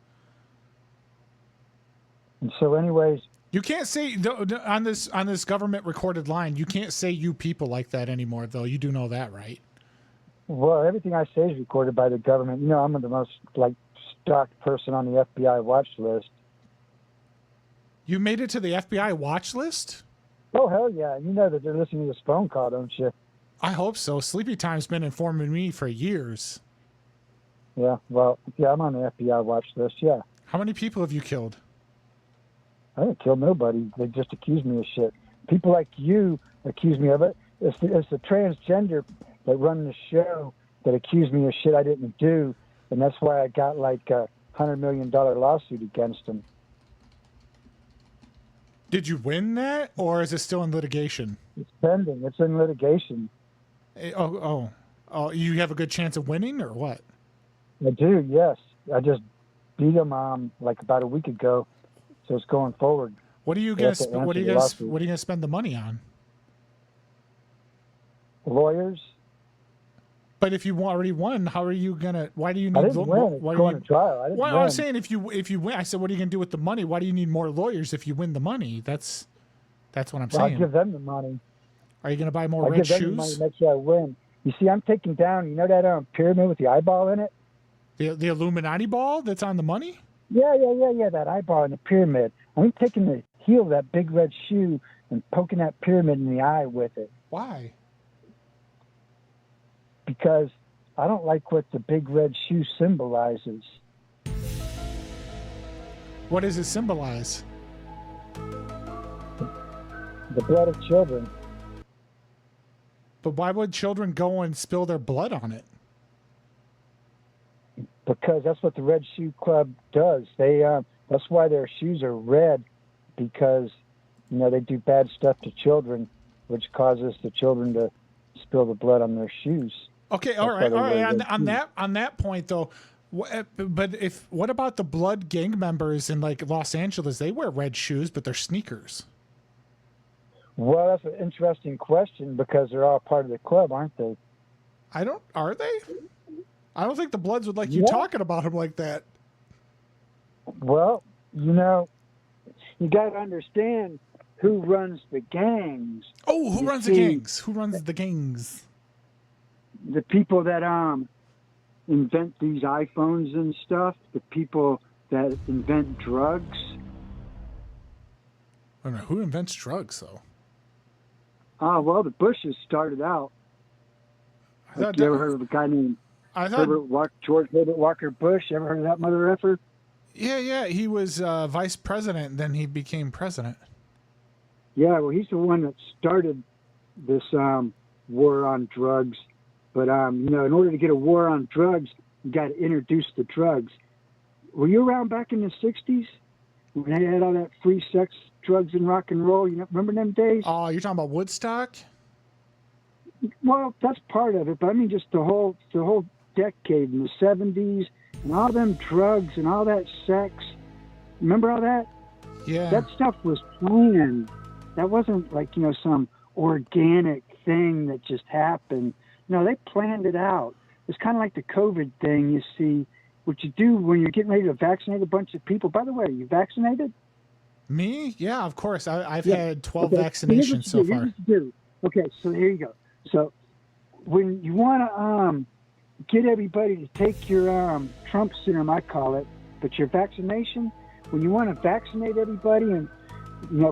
[SPEAKER 17] And so, anyways,
[SPEAKER 2] you can't say on this government recorded line. You can't say "you people" like that anymore, though. You do know that, right?
[SPEAKER 17] Well, everything I say is recorded by the government. You know, I'm the most stalked person on the FBI watch list.
[SPEAKER 2] You made it to the FBI watch list?
[SPEAKER 17] Oh hell yeah! You know that they're listening to this phone call, don't you?
[SPEAKER 2] I hope so. Sleepy Time's been informing me for years.
[SPEAKER 17] Yeah, well, yeah, I'm on the FBI watch list. Yeah.
[SPEAKER 2] How many people have you killed?
[SPEAKER 17] I didn't kill nobody. They just accuse me of shit. People like you accuse me of it. It's the transgender that run the show that accused me of shit I didn't do, and that's why I got like a $100 million lawsuit against them.
[SPEAKER 2] Did you win that, or is it still in litigation?
[SPEAKER 17] It's pending. It's in litigation.
[SPEAKER 2] Oh! You have a good chance of winning, or what?
[SPEAKER 17] I do. Yes, I just beat them like about a week ago, so it's going forward.
[SPEAKER 2] What are you gonna spend the money on?
[SPEAKER 17] Lawyers.
[SPEAKER 2] But if you already won, how are you gonna? Why do you need?
[SPEAKER 17] I didn't win. It's going to trial. I didn't win.
[SPEAKER 2] I was saying if you win, I said, what are you gonna do with the money? Why do you need more lawyers if you win the money? That's what I'm saying.
[SPEAKER 17] I'll give them the money.
[SPEAKER 2] Are you gonna buy more red shoes?
[SPEAKER 17] I'll give them the money to make sure I win. You see, I'm taking down. You know that pyramid with the eyeball in it?
[SPEAKER 2] The Illuminati ball that's on the money?
[SPEAKER 17] Yeah. That eyeball in the pyramid. I'm taking the heel of that big red shoe and poking that pyramid in the eye with it.
[SPEAKER 2] Why?
[SPEAKER 17] Because I don't like what the big red shoe symbolizes.
[SPEAKER 2] What does it symbolize?
[SPEAKER 17] The blood of children.
[SPEAKER 2] But why would children go and spill their blood on it?
[SPEAKER 17] Because that's what the Red Shoe Club does. That's why their shoes are red, because they do bad stuff to children, which causes the children to spill the blood on their shoes.
[SPEAKER 2] Okay, all right. On that point though, but what about the blood gang members in like Los Angeles? They wear red shoes, but they're sneakers.
[SPEAKER 17] Well, that's an interesting question because they're all part of the club, aren't they?
[SPEAKER 2] Are they? I don't think the Bloods would like you talking about them like that.
[SPEAKER 17] Well, you got to understand who runs the gangs.
[SPEAKER 2] Oh, who runs the gangs? Who runs the gangs?
[SPEAKER 17] The people that invent these iPhones and stuff. The people that invent drugs.
[SPEAKER 2] I don't know who invents drugs though.
[SPEAKER 17] Well, the Bushes started out Like, you ever heard of a guy named George Herbert Walker Bush? You ever heard of that mother effer?
[SPEAKER 2] Yeah. He was vice president, then he became president.
[SPEAKER 17] Yeah, well, he's the one that started this war on drugs. But, in order to get a war on drugs, you got to introduce the drugs. Were you around back in the 60s when they had all that free sex, drugs, and rock and roll? You remember them days?
[SPEAKER 2] Oh, you're talking about Woodstock?
[SPEAKER 17] Well, that's part of it, but I mean just the whole decade in the 70s and all them drugs and all that sex. Remember all that?
[SPEAKER 2] Yeah.
[SPEAKER 17] That stuff was planned. That wasn't like, some organic thing that just happened. No, they planned it out. It's kind of like the COVID thing, you see, what you do when you're getting ready to vaccinate a bunch of people. By the way, are you vaccinated?
[SPEAKER 2] Me? Yeah, of course. I've had 12 vaccinations so far.
[SPEAKER 17] Okay, so here you go. So when you want to get everybody to take your Trump serum, I call it, but your vaccination, when you want to vaccinate everybody and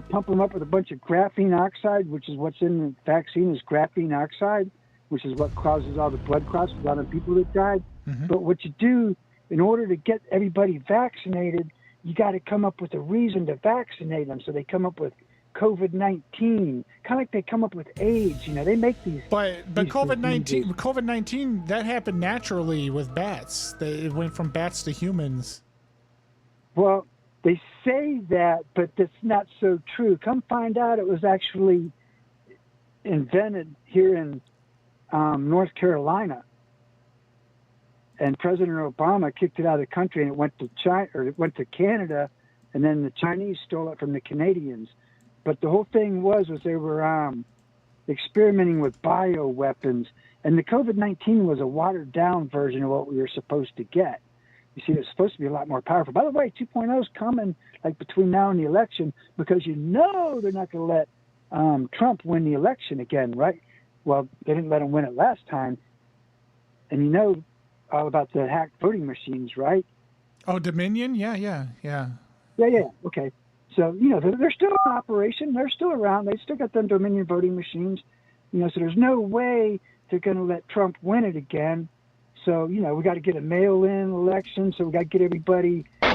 [SPEAKER 17] pump them up with a bunch of graphene oxide, which is what's in the vaccine, is graphene oxide, which is what causes all the blood clots with a lot of people that died.
[SPEAKER 2] Mm-hmm.
[SPEAKER 17] But what you do in order to get everybody vaccinated, you got to come up with a reason to vaccinate them. So they come up with COVID-19, kind of like they come up with AIDS. They make these.
[SPEAKER 2] But COVID-19 that happened naturally with bats. It went from bats to humans.
[SPEAKER 17] Well, they say that, but that's not so true. Come find out, it was actually invented here in North Carolina, and President Obama kicked it out of the country, and it went to China, or it went to Canada, and then the Chinese stole it from the Canadians. But the whole thing was they were experimenting with bioweapons, and the COVID-19 was a watered-down version of what we were supposed to get. You see, it's supposed to be a lot more powerful. By the way, 2.0 is coming like between now and the election, because they're not going to let Trump win the election again, right? Well, they didn't let him win it last time. And all about the hacked voting machines, right?
[SPEAKER 2] Oh, Dominion? Yeah.
[SPEAKER 17] Yeah, okay. So, they're still in operation. They're still around. They still got them Dominion voting machines. So there's no way they're going to let Trump win it again. So, we got to get a mail-in election. So we got to get everybody in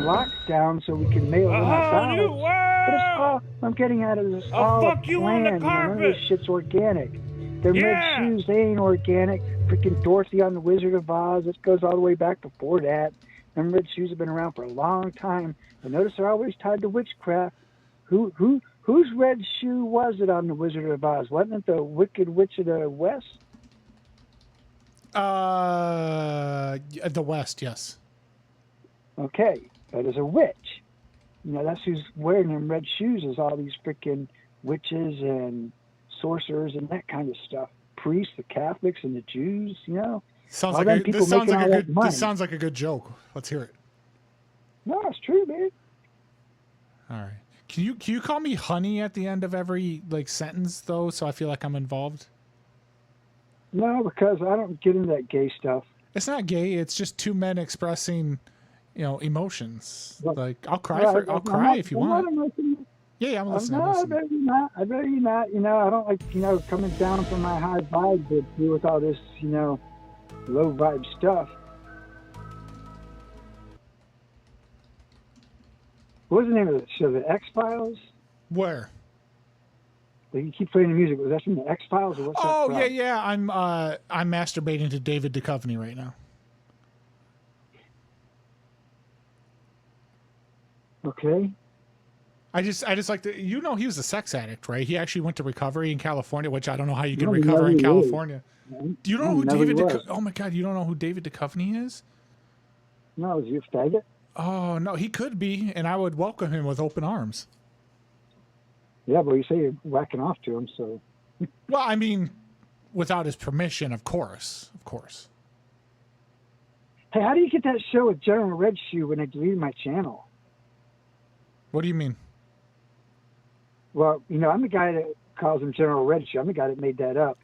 [SPEAKER 17] lockdown so we can mail in our ballots. But it's all I'm getting at is it's all
[SPEAKER 1] fuck you on the
[SPEAKER 17] planned.
[SPEAKER 1] carpet.
[SPEAKER 17] None of this shit's organic. Them red shoes, they ain't organic. Freaking Dorothy on the Wizard of Oz, this goes all the way back before that. Them red shoes have been around for a long time. And notice they're always tied to witchcraft. Whose red shoe was it on the Wizard of Oz? Wasn't it the Wicked Witch of the West?
[SPEAKER 2] The West, yes.
[SPEAKER 17] Okay, that is a witch. That's who's wearing them red shoes, is all these freaking witches and sorcerers and that kind of stuff. Priests, the Catholics and the Jews,
[SPEAKER 2] This sounds like a good joke. Let's hear it.
[SPEAKER 17] No, it's true, man.
[SPEAKER 2] All right. Can you call me honey at the end of every sentence though, so I feel like I'm involved?
[SPEAKER 17] No, because I don't get into that gay stuff.
[SPEAKER 2] It's not gay. It's just two men expressing, emotions.
[SPEAKER 17] Well,
[SPEAKER 2] I'll cry if you want. Yeah, I'm listening.
[SPEAKER 17] No, I'd rather you not. I don't like, coming down from my high vibe to deal with all this, low vibe stuff. What was the name of the show? The X-Files?
[SPEAKER 2] Where?
[SPEAKER 17] You keep playing the music. Was that from the X-Files or what's that?
[SPEAKER 2] Oh, yeah. I'm masturbating to David Duchovny right now.
[SPEAKER 17] Okay.
[SPEAKER 2] I just like to, he was a sex addict, right? He actually went to recovery in California, which I don't know how you can recover in California. Do you know who David Duchovny? Oh my God, you don't know who David Duchovny is?
[SPEAKER 17] No, is he a faggot?
[SPEAKER 2] Oh no, he could be, and I would welcome him with open arms.
[SPEAKER 17] Yeah, but you say you're whacking off to him, so.
[SPEAKER 2] Well, I mean, without his permission, of course.
[SPEAKER 17] Hey, how do you get that show with General Red Shoe when they deleted my channel?
[SPEAKER 2] What do you mean?
[SPEAKER 17] Well, I'm the guy that calls him General Red Shoe. I'm the guy that made that up.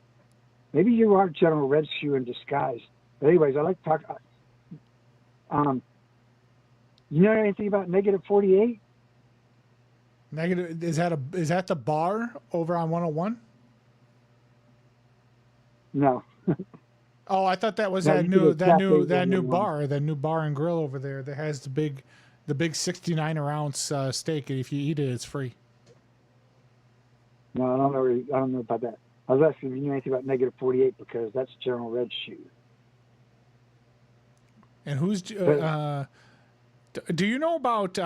[SPEAKER 17] Maybe you are General Red Shoe in disguise. But anyways, I like to talk. You know anything about -48?
[SPEAKER 2] Negative is that the bar over on 101?
[SPEAKER 17] No.
[SPEAKER 2] Oh, I thought that was
[SPEAKER 17] No,
[SPEAKER 2] that
[SPEAKER 17] you
[SPEAKER 2] new
[SPEAKER 17] did that
[SPEAKER 2] new bar and grill over there that has the big 69-ounce steak. If you eat it, it's free.
[SPEAKER 17] No, I don't know about that. I was asking if you knew anything about -48 because that's General Red's shoe.
[SPEAKER 2] And who's do you know about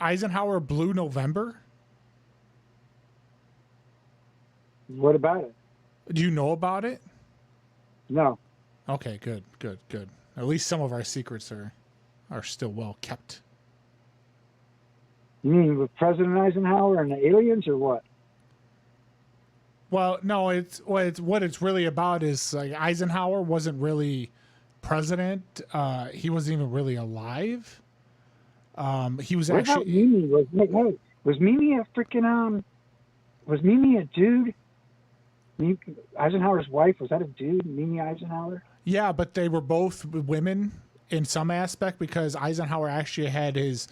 [SPEAKER 2] Eisenhower Blue November?
[SPEAKER 17] What about it?
[SPEAKER 2] Do you know about it?
[SPEAKER 17] No.
[SPEAKER 2] Okay, good. At least some of our secrets are still well kept.
[SPEAKER 17] You mean with President Eisenhower and the aliens, or what?
[SPEAKER 2] Well, no, what it's really about is like Eisenhower wasn't really president. He wasn't even really alive. He was
[SPEAKER 17] What
[SPEAKER 2] actually.
[SPEAKER 17] about Mimi? Was Mimi a freaking Was Mimi a dude? Eisenhower's wife, was that a dude? Mimi Eisenhower?
[SPEAKER 2] Yeah, but they were both women in some aspect because Eisenhower actually had his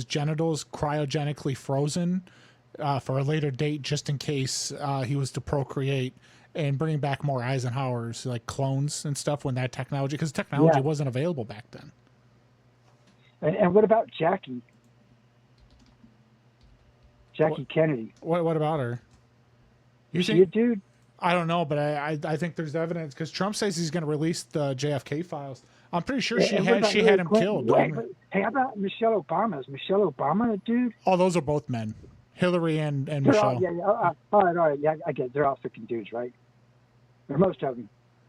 [SPEAKER 2] genitals cryogenically frozen for a later date, just in case he was to procreate and bring back more Eisenhowers, like clones and stuff, when that technology, because technology wasn't available back then.
[SPEAKER 17] And what about Jackie? Jackie Kennedy.
[SPEAKER 2] What about her?
[SPEAKER 17] Is she a dude?
[SPEAKER 2] I don't know, but I think there's evidence because Trump says he's going to release the JFK files. I'm pretty sure she had him killed.
[SPEAKER 17] Hey, how about Michelle Obama? Is Michelle Obama a dude?
[SPEAKER 2] Oh, those are both men, Hillary and Michelle.
[SPEAKER 17] All right. Yeah, I get it. They're all freaking dudes, right? Or most of them.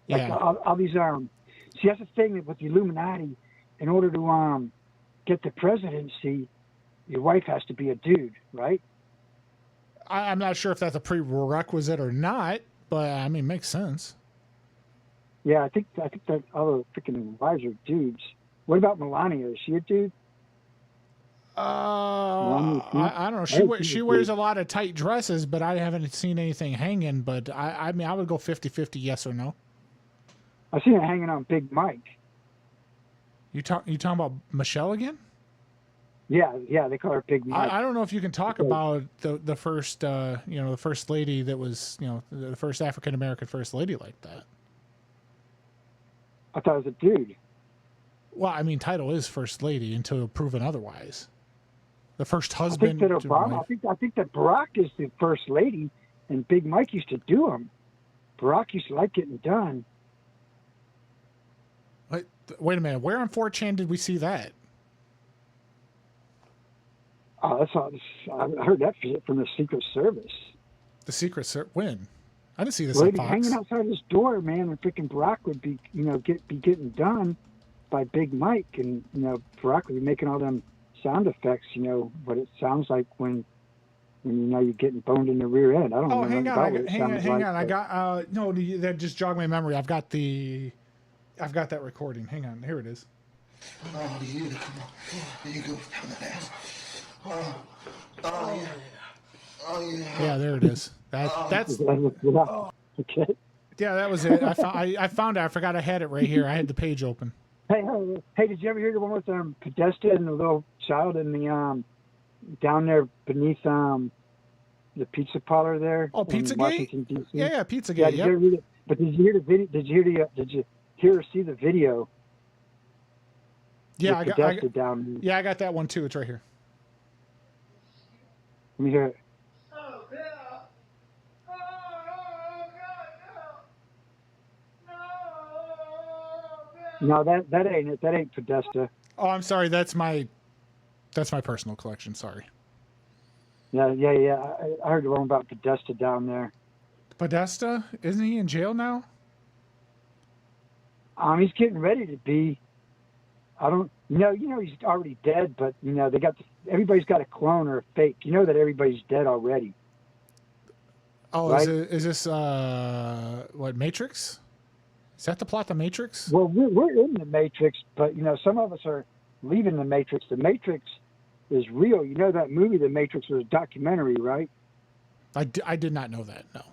[SPEAKER 17] Like,
[SPEAKER 2] Yeah.
[SPEAKER 17] all these see, that's the thing with the Illuminati. In order to get the presidency, your wife has to be a dude, right?
[SPEAKER 2] I'm not sure if that's a prerequisite or not, but I mean, it makes sense.
[SPEAKER 17] Yeah, I think that all the freaking wives are dudes. What about Melania? Is she a dude?
[SPEAKER 2] I don't know. She wears a lot of tight dresses, but I haven't seen anything hanging. But I mean, I would go 50-50, yes or no.
[SPEAKER 17] I've seen it hanging on Big Mike.
[SPEAKER 2] You talking about Michelle again?
[SPEAKER 17] Yeah, they call her Big Mike.
[SPEAKER 2] I don't know if you can talk about the first, the first lady that was, the first African American first lady like that.
[SPEAKER 17] I thought it was a dude.
[SPEAKER 2] Well, I mean, title is first lady until proven otherwise. The first husband.
[SPEAKER 17] I think that Obama. I think that Barack is the first lady, and Big Mike used to do them. Barack used to like getting done.
[SPEAKER 2] Wait a minute. Where on 4chan did we see that?
[SPEAKER 17] Oh, that's all. I heard that from the Secret Service.
[SPEAKER 2] The Secret Service? When? I didn't see this
[SPEAKER 17] Well,
[SPEAKER 2] on
[SPEAKER 17] they'd be
[SPEAKER 2] Fox.
[SPEAKER 17] hanging outside his door, man, and freaking Barack would be, be getting done by Big Mike, and Barack would be making all them sound effects. What it sounds like when you're getting boned in the rear end. I don't know.
[SPEAKER 2] Hang
[SPEAKER 17] about
[SPEAKER 2] on.
[SPEAKER 17] what it
[SPEAKER 2] Hang
[SPEAKER 17] sounds
[SPEAKER 2] on.
[SPEAKER 17] like,
[SPEAKER 2] I
[SPEAKER 17] but-
[SPEAKER 2] got no. That just jogged my memory. I've got that recording. Hang on. Here it is.
[SPEAKER 19] Oh, you come on. You go down that ass. Oh, yeah. Oh, yeah.
[SPEAKER 2] Yeah, there it is. That's.
[SPEAKER 17] Okay.
[SPEAKER 2] Yeah, that was it. I found it. I forgot I had it right here. I had the page open.
[SPEAKER 17] Hey, did you ever hear the one with Podesta and the little child in the down there beneath the pizza parlor there?
[SPEAKER 2] Oh,
[SPEAKER 17] in
[SPEAKER 2] Pizzagate?
[SPEAKER 17] Washington, D.C.?
[SPEAKER 2] Yeah, Pizzagate.
[SPEAKER 17] Yeah, did you ever read it? But did you hear the video? Did you hear or see the video?
[SPEAKER 2] Yeah,
[SPEAKER 17] with Podesta down there?
[SPEAKER 2] Yeah, I got that one too. It's right here.
[SPEAKER 17] Let me hear it. No, that ain't it. That ain't Podesta.
[SPEAKER 2] Oh, I'm sorry. That's my personal collection. Sorry.
[SPEAKER 17] Yeah. I heard the one about Podesta down there.
[SPEAKER 2] Podesta? Isn't he in jail now?
[SPEAKER 17] He's getting ready to be. I don't. He's already dead, but everybody's got a clone or a fake. You know that everybody's dead already.
[SPEAKER 2] Oh,
[SPEAKER 17] right?
[SPEAKER 2] is this what, Matrix? Is that the plot, The Matrix?
[SPEAKER 17] Well, we're in the Matrix, but some of us are leaving the Matrix. The Matrix is real. You know that movie, The Matrix, was a documentary, right?
[SPEAKER 2] I did not know that. No.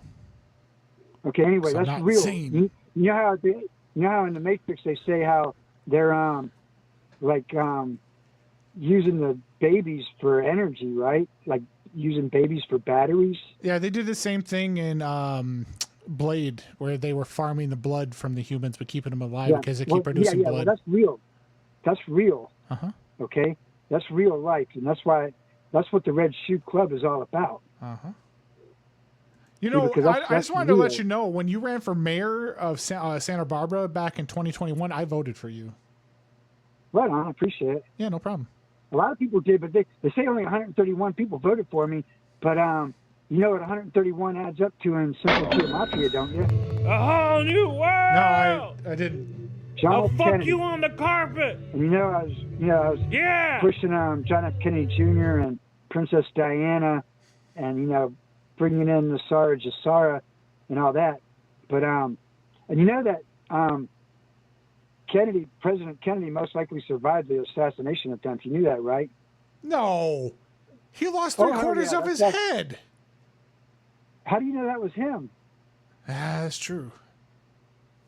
[SPEAKER 17] Okay. Anyway,
[SPEAKER 2] So
[SPEAKER 17] that's
[SPEAKER 2] not
[SPEAKER 17] real.
[SPEAKER 2] sane.
[SPEAKER 17] You know how in the Matrix they say how they're using the babies for energy, right? Like using babies for batteries.
[SPEAKER 2] Yeah, they did the same thing in Blade, where they were farming the blood from the humans but keeping them alive because they keep producing blood.
[SPEAKER 17] Well, that's real. That's real.
[SPEAKER 2] Uh-huh.
[SPEAKER 17] Okay? That's real life, and that's what the Red Shoe Club is all about.
[SPEAKER 2] Uh-huh. You know, I just wanted to let you know, when you ran for mayor of Santa Barbara back in 2021, I voted for you.
[SPEAKER 17] Right on, I appreciate it.
[SPEAKER 2] Yeah, no problem.
[SPEAKER 17] A lot of people did, but they say only 131 people voted for me. But you know what 131 adds up to in Central Geometria, don't you?
[SPEAKER 20] A whole new world.
[SPEAKER 2] No, I didn't.
[SPEAKER 17] John
[SPEAKER 20] I'll
[SPEAKER 17] F.
[SPEAKER 20] fuck
[SPEAKER 17] Kennedy.
[SPEAKER 20] you on the carpet.
[SPEAKER 17] And I was pushing John F. Kennedy Jr. and Princess Diana, and bringing in the Sarah Jassara and all that. But and you know that President Kennedy most likely survived the assassination attempt. You knew that, right?
[SPEAKER 2] No. He lost three-quarters of his head.
[SPEAKER 17] How do you know that was him?
[SPEAKER 2] That's true.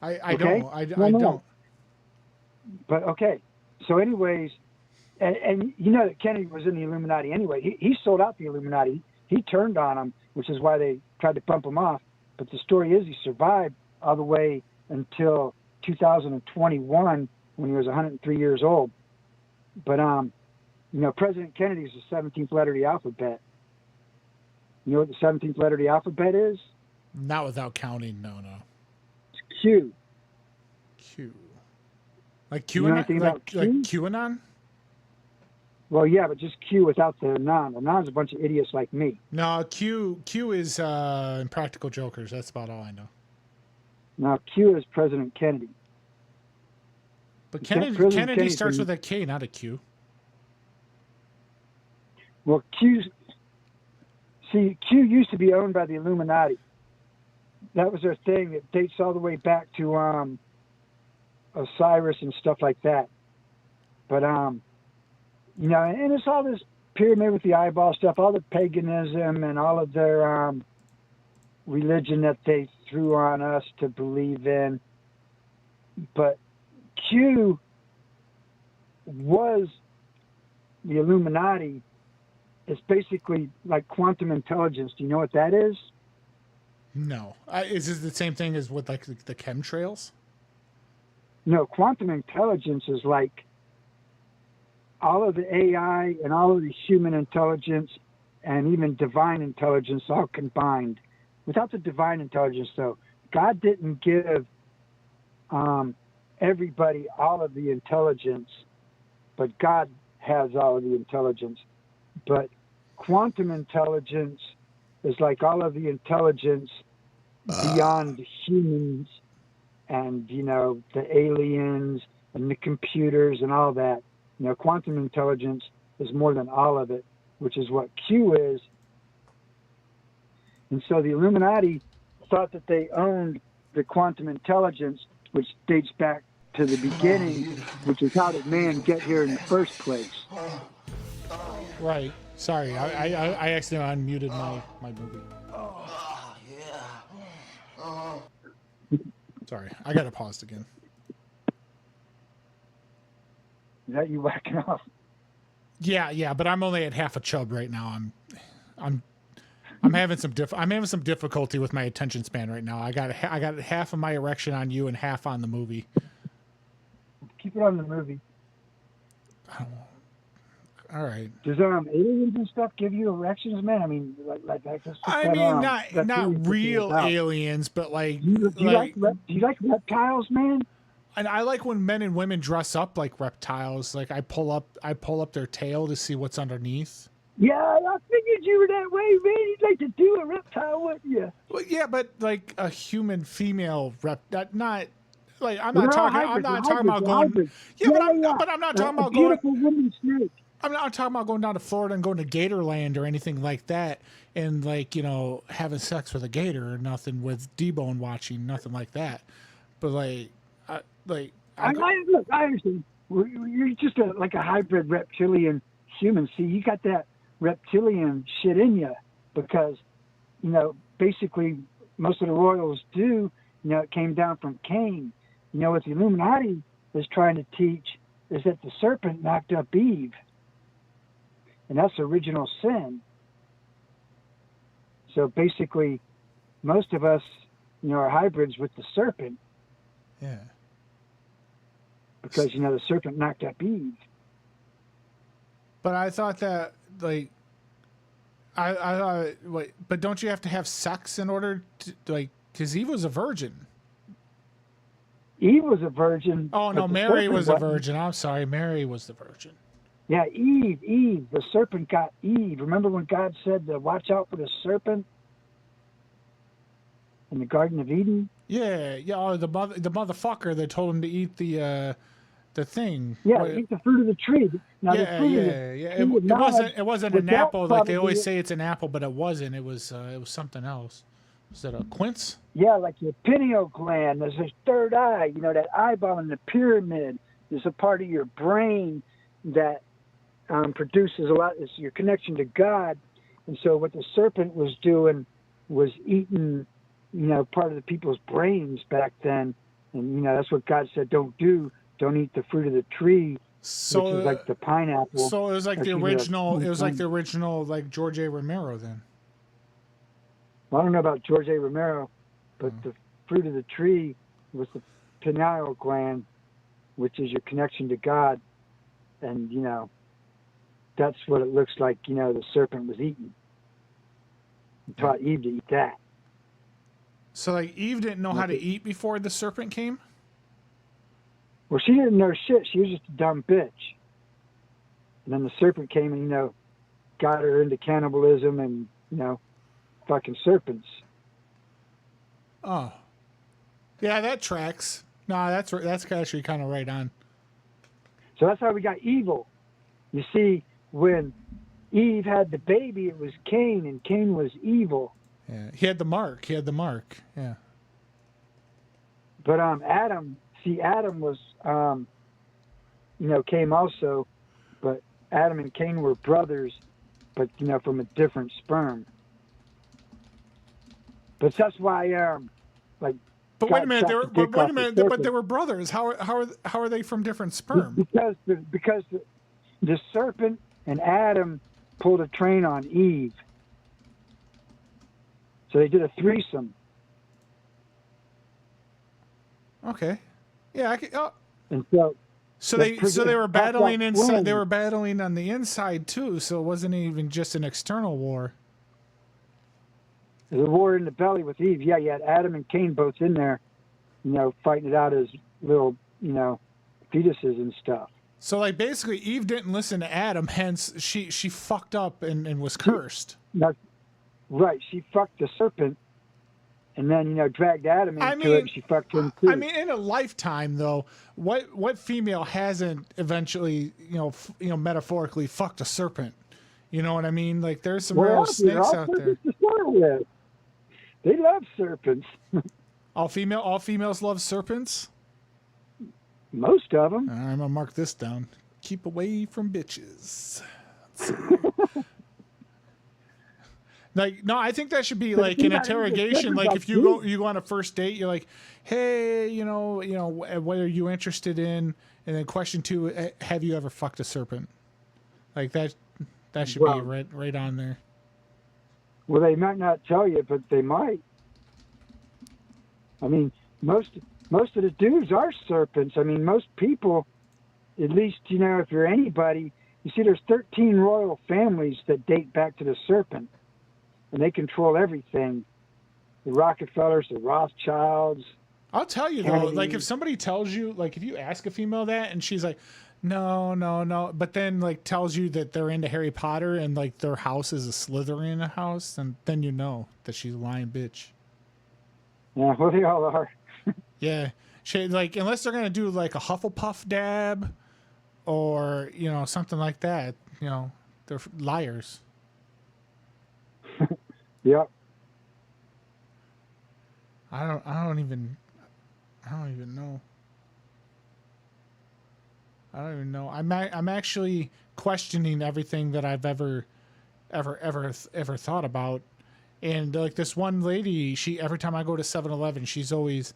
[SPEAKER 2] I
[SPEAKER 17] Okay?
[SPEAKER 2] don't. I
[SPEAKER 17] No.
[SPEAKER 2] don't.
[SPEAKER 17] But okay. So anyways, and you know that Kennedy was in the Illuminati anyway. He sold out the Illuminati. He turned on them, which is why they tried to bump him off. But the story is he survived all the way until 2021 when he was 103 years old. But President Kennedy is the 17th letter of the alphabet. You know what the 17th letter of the alphabet is?
[SPEAKER 2] Not without counting. No.
[SPEAKER 17] It's Q.
[SPEAKER 2] Q. Like
[SPEAKER 17] You know
[SPEAKER 2] QAnon?
[SPEAKER 17] anything
[SPEAKER 2] Like
[SPEAKER 17] about Q?
[SPEAKER 2] QAnon?
[SPEAKER 17] Well, yeah, but just Q without the non. The non's a bunch of idiots like me.
[SPEAKER 2] No, Q is Impractical Jokers. That's about all I know.
[SPEAKER 17] Now, Q is President Kennedy.
[SPEAKER 2] But
[SPEAKER 17] President
[SPEAKER 2] Kennedy starts with a K, not a Q.
[SPEAKER 17] Well, Q used to be owned by the Illuminati. That was their thing. It dates all the way back to Osiris and stuff like that. But and it's all this pyramid with the eyeball stuff, all the paganism and all of their religion that they threw on us to believe in. But Q was the Illuminati. It's basically like quantum intelligence. Do you know what that is?
[SPEAKER 2] No. Is this the same thing as with like the chemtrails?
[SPEAKER 17] No, quantum intelligence is like all of the AI and all of the human intelligence and even divine intelligence all combined. Without the divine intelligence, though, God didn't give everybody all of the intelligence, but God has all of the intelligence. But quantum intelligence is like all of the intelligence beyond humans and, the aliens and the computers and all that. Quantum intelligence is more than all of it, which is what Q is. And so the Illuminati thought that they owned the quantum intelligence, which dates back to the beginning, which is how did man get here in the first place.
[SPEAKER 2] Right. Sorry, I accidentally unmuted my movie. Sorry, I got it paused again.
[SPEAKER 17] Is that you whacking off?
[SPEAKER 2] Yeah, but I'm only at half a chub right now. I'm having some difficulty with my attention span right now. I got half of my erection on you and half on the movie.
[SPEAKER 17] Keep it on the movie.
[SPEAKER 2] All right.
[SPEAKER 17] Does aliens and stuff give you erections, man? I mean, like that's
[SPEAKER 2] not real aliens, but like.
[SPEAKER 17] Do you like reptiles, man?
[SPEAKER 2] And I like when men and women dress up like reptiles. Like I pull up their tail to see what's underneath.
[SPEAKER 17] Yeah, I figured you were that way, man. You'd like to do a reptile, wouldn't you?
[SPEAKER 2] Well, yeah, but like a human female not. Like I'm not talking about going. Yeah, but I'm not talking about going.
[SPEAKER 17] Beautiful woman snake.
[SPEAKER 2] I'm not talking about going down to Florida and going to Gatorland or anything like that, and having sex with a gator or nothing with D-Bone watching, nothing like that. But I understand. You're just like a hybrid reptilian human. See, you got that reptilian shit in you because, basically most of the royals do. It came down from Cain. What the Illuminati is trying to teach is that the serpent knocked up Eve. And that's original sin. So basically, most of us
[SPEAKER 17] are hybrids with the serpent.
[SPEAKER 2] Yeah.
[SPEAKER 17] Because the serpent knocked up Eve.
[SPEAKER 2] But I thought that like, I thought wait, but don't you have to have sex in order to like? Because Eve was a virgin.
[SPEAKER 17] Eve was a virgin.
[SPEAKER 2] Oh no, Mary was a virgin. I'm sorry, Mary was the virgin.
[SPEAKER 17] Yeah, Eve. The serpent got Eve. Remember when God said to watch out for the serpent in the Garden of Eden?
[SPEAKER 2] Yeah. Oh, the motherfucker that told him to eat the thing.
[SPEAKER 17] Yeah, eat the fruit of the tree. Now,
[SPEAKER 2] Yeah. It wasn't an apple. Like they always say it's an apple, but it wasn't. It was something else. Was it a quince?
[SPEAKER 17] Yeah, like your pineal gland. There's a third eye. That eyeball in the pyramid. There's a part of your brain that produces a lot. It's your connection to God. And so what the serpent was doing was eating, part of the people's brains back then. And, that's what God said, don't do. Don't eat the fruit of the tree, which is like the pineapple.
[SPEAKER 2] So it was like the original. It was like the original, like George A. Romero. Then.
[SPEAKER 17] Well, I don't know about George A. Romero, but the fruit of the tree was the pineal gland, which is your connection to God, and that's what it looks like. The serpent was eating. He taught Eve to eat that.
[SPEAKER 2] So like Eve didn't know how to eat before the serpent came.
[SPEAKER 17] Well, she didn't know shit. She was just a dumb bitch. And then the serpent came and, got her into cannibalism and, fucking serpents.
[SPEAKER 2] Oh. Yeah, that tracks. No, that's actually kind of right on.
[SPEAKER 17] So that's how we got evil. You see, when Eve had the baby, it was Cain, and Cain was evil.
[SPEAKER 2] Yeah, he had the mark. Yeah.
[SPEAKER 17] But Adam was, came also, but Adam and Cain were brothers, but, from a different sperm. But that's why,
[SPEAKER 2] But wait a minute, but they were brothers. How are they from different sperm?
[SPEAKER 17] Because the serpent and Adam pulled a train on Eve. So they did a threesome.
[SPEAKER 2] Okay. Yeah, I could. Oh.
[SPEAKER 17] And
[SPEAKER 2] so they were battling inside. They were battling on the inside too. So it wasn't even just an external war.
[SPEAKER 17] The war in the belly with Eve. Yeah, you had Adam and Cain both in there, fighting it out as little, fetuses and stuff.
[SPEAKER 2] So like basically, Eve didn't listen to Adam. Hence, she fucked up and was cursed.
[SPEAKER 17] Right. She fucked the serpent. And then, dragged Adam into it, and she fucked him too.
[SPEAKER 2] I mean, in a lifetime, though, what female hasn't eventually, metaphorically fucked a serpent? You know what I mean? Like, there's some real snakes out there.
[SPEAKER 17] They love serpents.
[SPEAKER 2] All females love serpents?
[SPEAKER 17] Most of them.
[SPEAKER 2] I'm gonna mark this down. Keep away from bitches. Let's see. Like, no, I think that should be like an interrogation. Like, if you go on a first date, you're like, hey, what are you interested in? And then question 2, have you ever fucked a serpent? Like that should be right on there.
[SPEAKER 17] Well, they might not tell you, but they might. I mean, most of the dudes are serpents. I mean, most people, at least, if you're anybody, you see there's 13 royal families that date back to the serpent. And they control everything. The Rockefellers, the Rothschilds.
[SPEAKER 2] I'll tell you, though, like, if somebody tells you, like, if you ask a female that and she's like, no, but then, like, tells you that they're into Harry Potter and, like, their house is a Slytherin house, and then you know that she's a lying bitch.
[SPEAKER 17] Yeah, well, they all are.
[SPEAKER 2] Yeah. She, like, unless they're going to do, like, a Hufflepuff dab or, something like that, they're liars.
[SPEAKER 17] Yep.
[SPEAKER 2] I don't even know. I don't even know. I'm actually questioning everything that I've ever thought about. And like this one lady, every time I go to 7-Eleven, she's always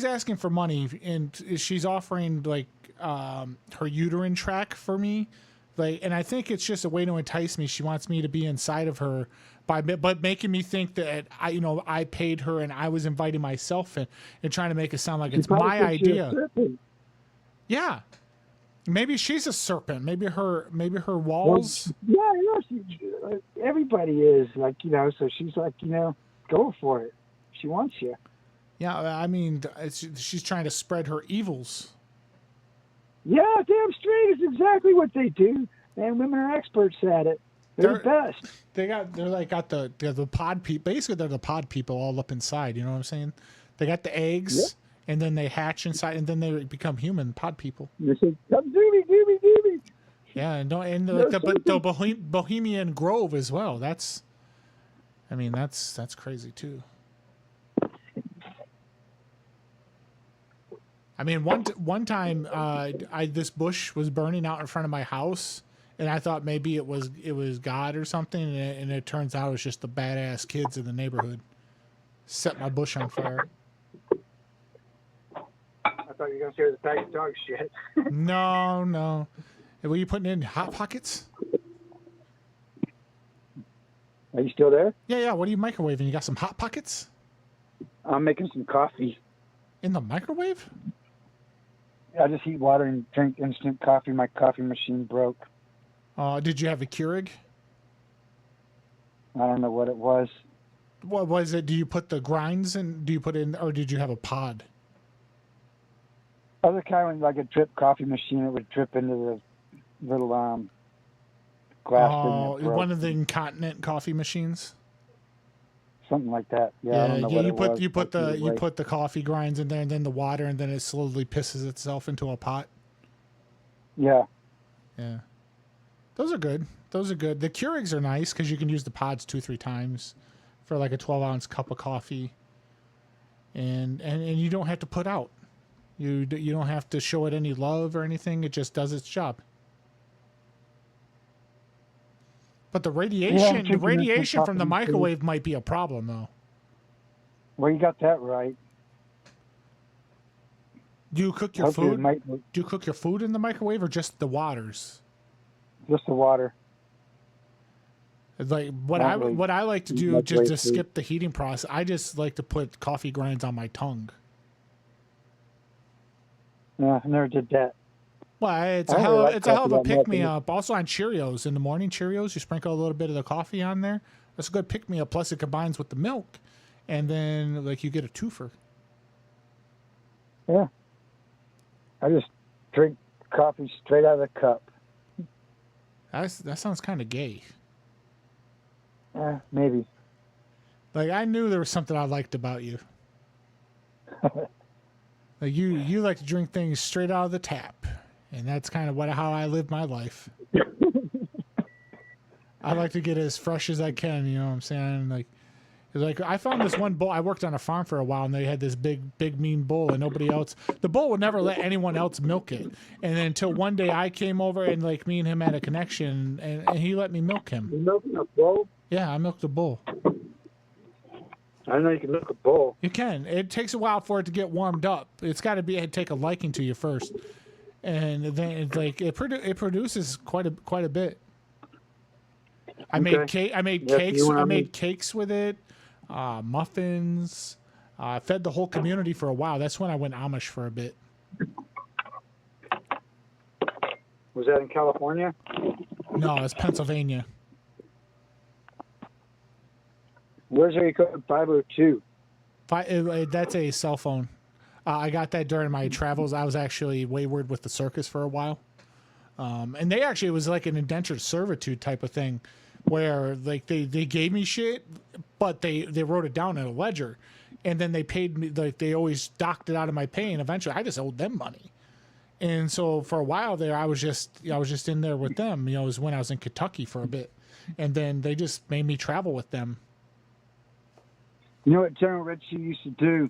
[SPEAKER 2] asking for money, and she's offering like her uterine track for me Like, and I think it's just a way to entice me. She wants me to be inside of her but making me think that I paid her and I was inviting myself in and trying to make it sound like it's my idea. Yeah. Maybe she's a serpent. Maybe her walls.
[SPEAKER 17] Well, everybody is like, so she's like, go for it. She wants you.
[SPEAKER 2] Yeah, I mean, she's trying to spread her evils.
[SPEAKER 17] Yeah, damn straight. It's exactly what they do. And women are experts at it. They're the best.
[SPEAKER 2] They're the pod people. Basically, they're the pod people all up inside. You know what I'm saying? They got the eggs, and then they hatch inside, and then they become human pod people.
[SPEAKER 17] You say, come do me.
[SPEAKER 2] Yeah, and the Bohemian Grove as well. That's crazy too. I mean, one time, this bush was burning out in front of my house, and I thought maybe it was God or something, and it turns out it was just the badass kids in the neighborhood set my bush on fire.
[SPEAKER 17] I thought you were gonna say it was a bag of dog shit.
[SPEAKER 2] No. Were you putting in Hot Pockets?
[SPEAKER 17] Are you still there?
[SPEAKER 2] Yeah. What are you microwaving? You got some Hot Pockets?
[SPEAKER 17] I'm making some coffee.
[SPEAKER 2] In the microwave?
[SPEAKER 17] I just heat water and drink instant coffee. My coffee machine broke.
[SPEAKER 2] Did you have a Keurig?
[SPEAKER 17] I don't know what it was.
[SPEAKER 2] What was it? Do you put the grinds in? Do you put in, or did you have a pod?
[SPEAKER 17] Other kind of like a drip coffee machine. It would drip into the little glass thing.
[SPEAKER 2] One of the incontinent coffee machines.
[SPEAKER 17] Something like that. Yeah, I don't know what
[SPEAKER 2] you put the coffee grinds in there, and then the water, and then it slowly pisses itself into a pot.
[SPEAKER 17] Yeah.
[SPEAKER 2] Yeah. Those are good. The Keurigs are nice because you can use the pods 2-3 times for like a 12-ounce cup of coffee, and you don't have to put out. You don't have to show it any love or anything. It just does its job. But the radiation from the microwave might be a problem, though.
[SPEAKER 17] Well, you got that right.
[SPEAKER 2] Do you cook your food? Do you cook your food in the microwave or just the waters?
[SPEAKER 17] Just the water.
[SPEAKER 2] Like what I like to do just to skip the heating process. I just like to put coffee grinds on my tongue.
[SPEAKER 17] Yeah, I never did that.
[SPEAKER 2] Well, it's a hell of a pick me up. Also on Cheerios in the morning, you sprinkle a little bit of the coffee on there. That's a good pick me up. Plus, it combines with the milk, and then like you get a twofer.
[SPEAKER 17] Yeah, I just drink coffee straight out of the cup.
[SPEAKER 2] That sounds kind of gay.
[SPEAKER 17] Maybe.
[SPEAKER 2] Like I knew there was something I liked about you. Like you like to drink things straight out of the tap, and that's kind of how I live my life. I like to get as fresh as I can. You know what I'm saying? Like I found this one bull. I worked on a farm for a while, and they had this big mean bull, and nobody else. The bull would never let anyone else milk it, and then until one day I came over, and like me and him had a connection, and he let me milk him.
[SPEAKER 17] You milking a bull?
[SPEAKER 2] Yeah, I milked a bull.
[SPEAKER 17] I don't know you can milk a bull.
[SPEAKER 2] You can. It takes a while for it to get warmed up. It's got to take a liking to you first, and then it produces quite a bit. I made cake. I made cakes. I made cakes with it. Muffins. I fed the whole community for a while. That's when I went Amish for a bit.
[SPEAKER 17] Was that in California?
[SPEAKER 2] No, it's Pennsylvania.
[SPEAKER 17] Where's area code 502?
[SPEAKER 2] That's a cell phone. I got that during my travels. I was actually wayward with the circus for a while. And it was like an indentured servitude type of thing where like they gave me shit, but they wrote it down in a ledger, and then they paid me, like they always docked it out of my pay, and eventually I just owed them money. And so for a while there, I was just in there with them. It was when I was in Kentucky for a bit, and then they just made me travel with them.
[SPEAKER 17] You know what General Red Shoe used to do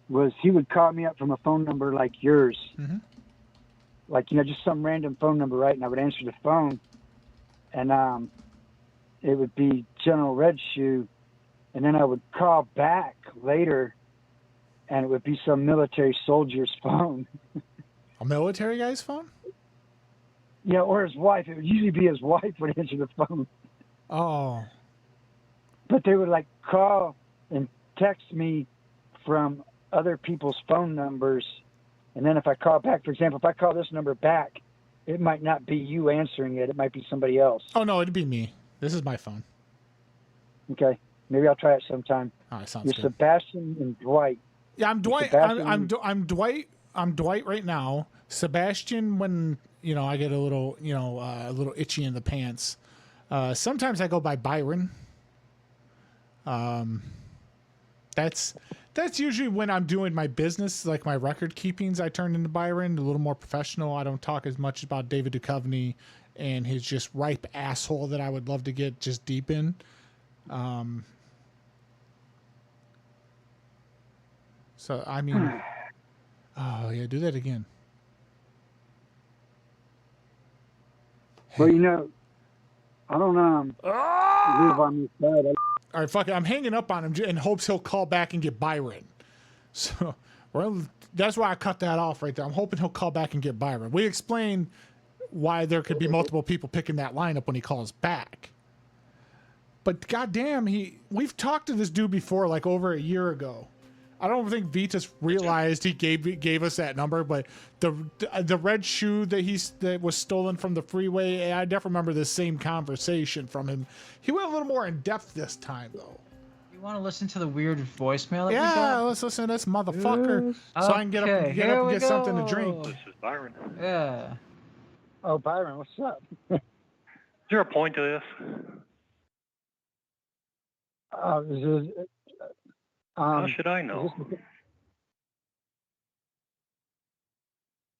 [SPEAKER 17] was he would call me up from a phone number like yours.
[SPEAKER 2] Mm-hmm.
[SPEAKER 17] Like, just some random phone number, right? And I would answer the phone, and it would be General Red Shoe, and then I would call back later, and it would be some military soldier's phone.
[SPEAKER 2] A military guy's phone?
[SPEAKER 17] Yeah, or his wife. It would usually be his wife would answer the phone.
[SPEAKER 2] Oh.
[SPEAKER 17] But they would like call and text me from other people's phone numbers. And then if I call back, for example, if I call this number back, it might not be you answering it. It might be somebody else.
[SPEAKER 2] Oh, no, it'd be me. This is my phone.
[SPEAKER 17] Okay. Maybe I'll try it sometime.
[SPEAKER 2] All right, sounds
[SPEAKER 17] You're
[SPEAKER 2] good.
[SPEAKER 17] Sebastian and Dwight.
[SPEAKER 2] Yeah, I'm Dwight. I'm Dwight. I'm Dwight right now. Sebastian, when I get a little a little itchy in the pants. Sometimes I go by Byron. That's usually when I'm doing my business, like my record keepings. I turn into Byron, a little more professional. I don't talk as much about David Duchovny and his just ripe asshole that I would love to get just deep in. So I mean, oh yeah, do that again.
[SPEAKER 17] Well, I don't live on this side.
[SPEAKER 2] All right, fuck it. I'm hanging up on him in hopes he'll call back and get Byron. So, well, that's why I cut that off right there. I'm hoping he'll call back and get Byron. We explained why there could be multiple people picking that line up when he calls back. But goddamn, we've talked to this dude before, like over a year ago. I don't think Vitas realized he gave us that number, but the red shoe that was stolen from the freeway, I definitely remember the same conversation from him. He went a little more in depth this time, though.
[SPEAKER 7] You want to listen to the weird voicemail that we
[SPEAKER 2] Yeah,
[SPEAKER 7] got?
[SPEAKER 2] let's listen to this motherfucker so I can get up and get something to drink.
[SPEAKER 18] This is Byron.
[SPEAKER 7] Yeah.
[SPEAKER 17] Oh, Byron, what's up?
[SPEAKER 18] Is there a point to this? How should I know?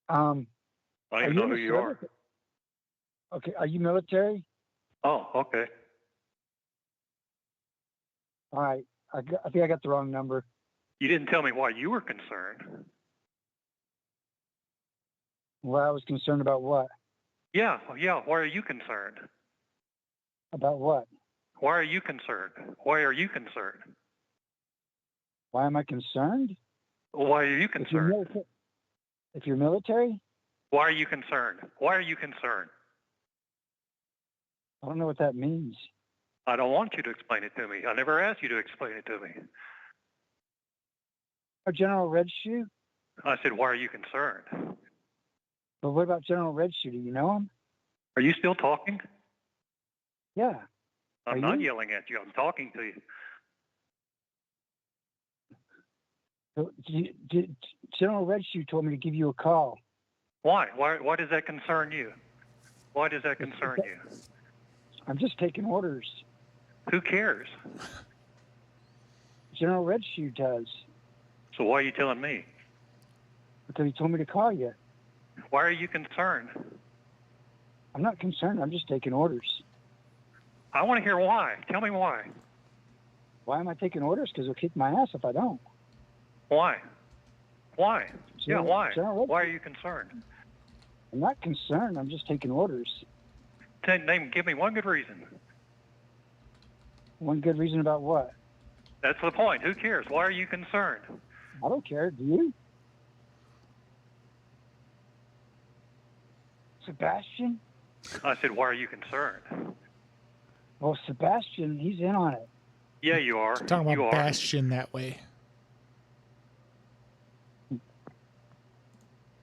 [SPEAKER 18] I don't even know who you are.
[SPEAKER 17] Okay, are you military?
[SPEAKER 18] Oh, okay.
[SPEAKER 17] All right, I think I got the wrong number.
[SPEAKER 18] You didn't tell me why you were concerned.
[SPEAKER 17] Well, I was concerned about what?
[SPEAKER 18] Yeah. Why are you concerned?
[SPEAKER 17] About what?
[SPEAKER 18] Why are you concerned? Why are you concerned?
[SPEAKER 17] Why am I concerned?
[SPEAKER 18] Why are you concerned?
[SPEAKER 17] If you're military?
[SPEAKER 18] Why are you concerned? Why are you concerned?
[SPEAKER 17] I don't know what that means.
[SPEAKER 18] I don't want you to explain it to me. I never asked you to explain it to me.
[SPEAKER 17] General Red Shoe?
[SPEAKER 18] I said, why are you concerned?
[SPEAKER 17] But what about General Red Shoe? Do you know him?
[SPEAKER 18] Are you still talking?
[SPEAKER 17] Yeah.
[SPEAKER 18] I'm not yelling at you. I'm talking to you.
[SPEAKER 17] General Red Shoe told me to give you a call.
[SPEAKER 18] Why? Why does that concern you? Why does that concern you?
[SPEAKER 17] I'm just taking orders.
[SPEAKER 18] Who cares?
[SPEAKER 17] General Red Shoe does.
[SPEAKER 18] So why are you telling me?
[SPEAKER 17] Because he told me to call you.
[SPEAKER 18] Why are you concerned?
[SPEAKER 17] I'm not concerned. I'm just taking orders.
[SPEAKER 18] I want to hear why. Tell me why.
[SPEAKER 17] Why am I taking orders? Because he'll kick my ass if I don't.
[SPEAKER 18] Why? Why?
[SPEAKER 17] General,
[SPEAKER 18] why?
[SPEAKER 17] General
[SPEAKER 18] Why are you concerned?
[SPEAKER 17] I'm not concerned. I'm just taking orders.
[SPEAKER 18] Give me one good reason.
[SPEAKER 17] One good reason about what?
[SPEAKER 18] That's the point. Who cares? Why are you concerned?
[SPEAKER 17] I don't care. Do you? Sebastian?
[SPEAKER 18] I said, why are you concerned?
[SPEAKER 17] Well, Sebastian, he's in on it.
[SPEAKER 18] Yeah, you are.
[SPEAKER 2] Talking
[SPEAKER 18] you
[SPEAKER 2] about
[SPEAKER 18] are.
[SPEAKER 2] Bastion that way.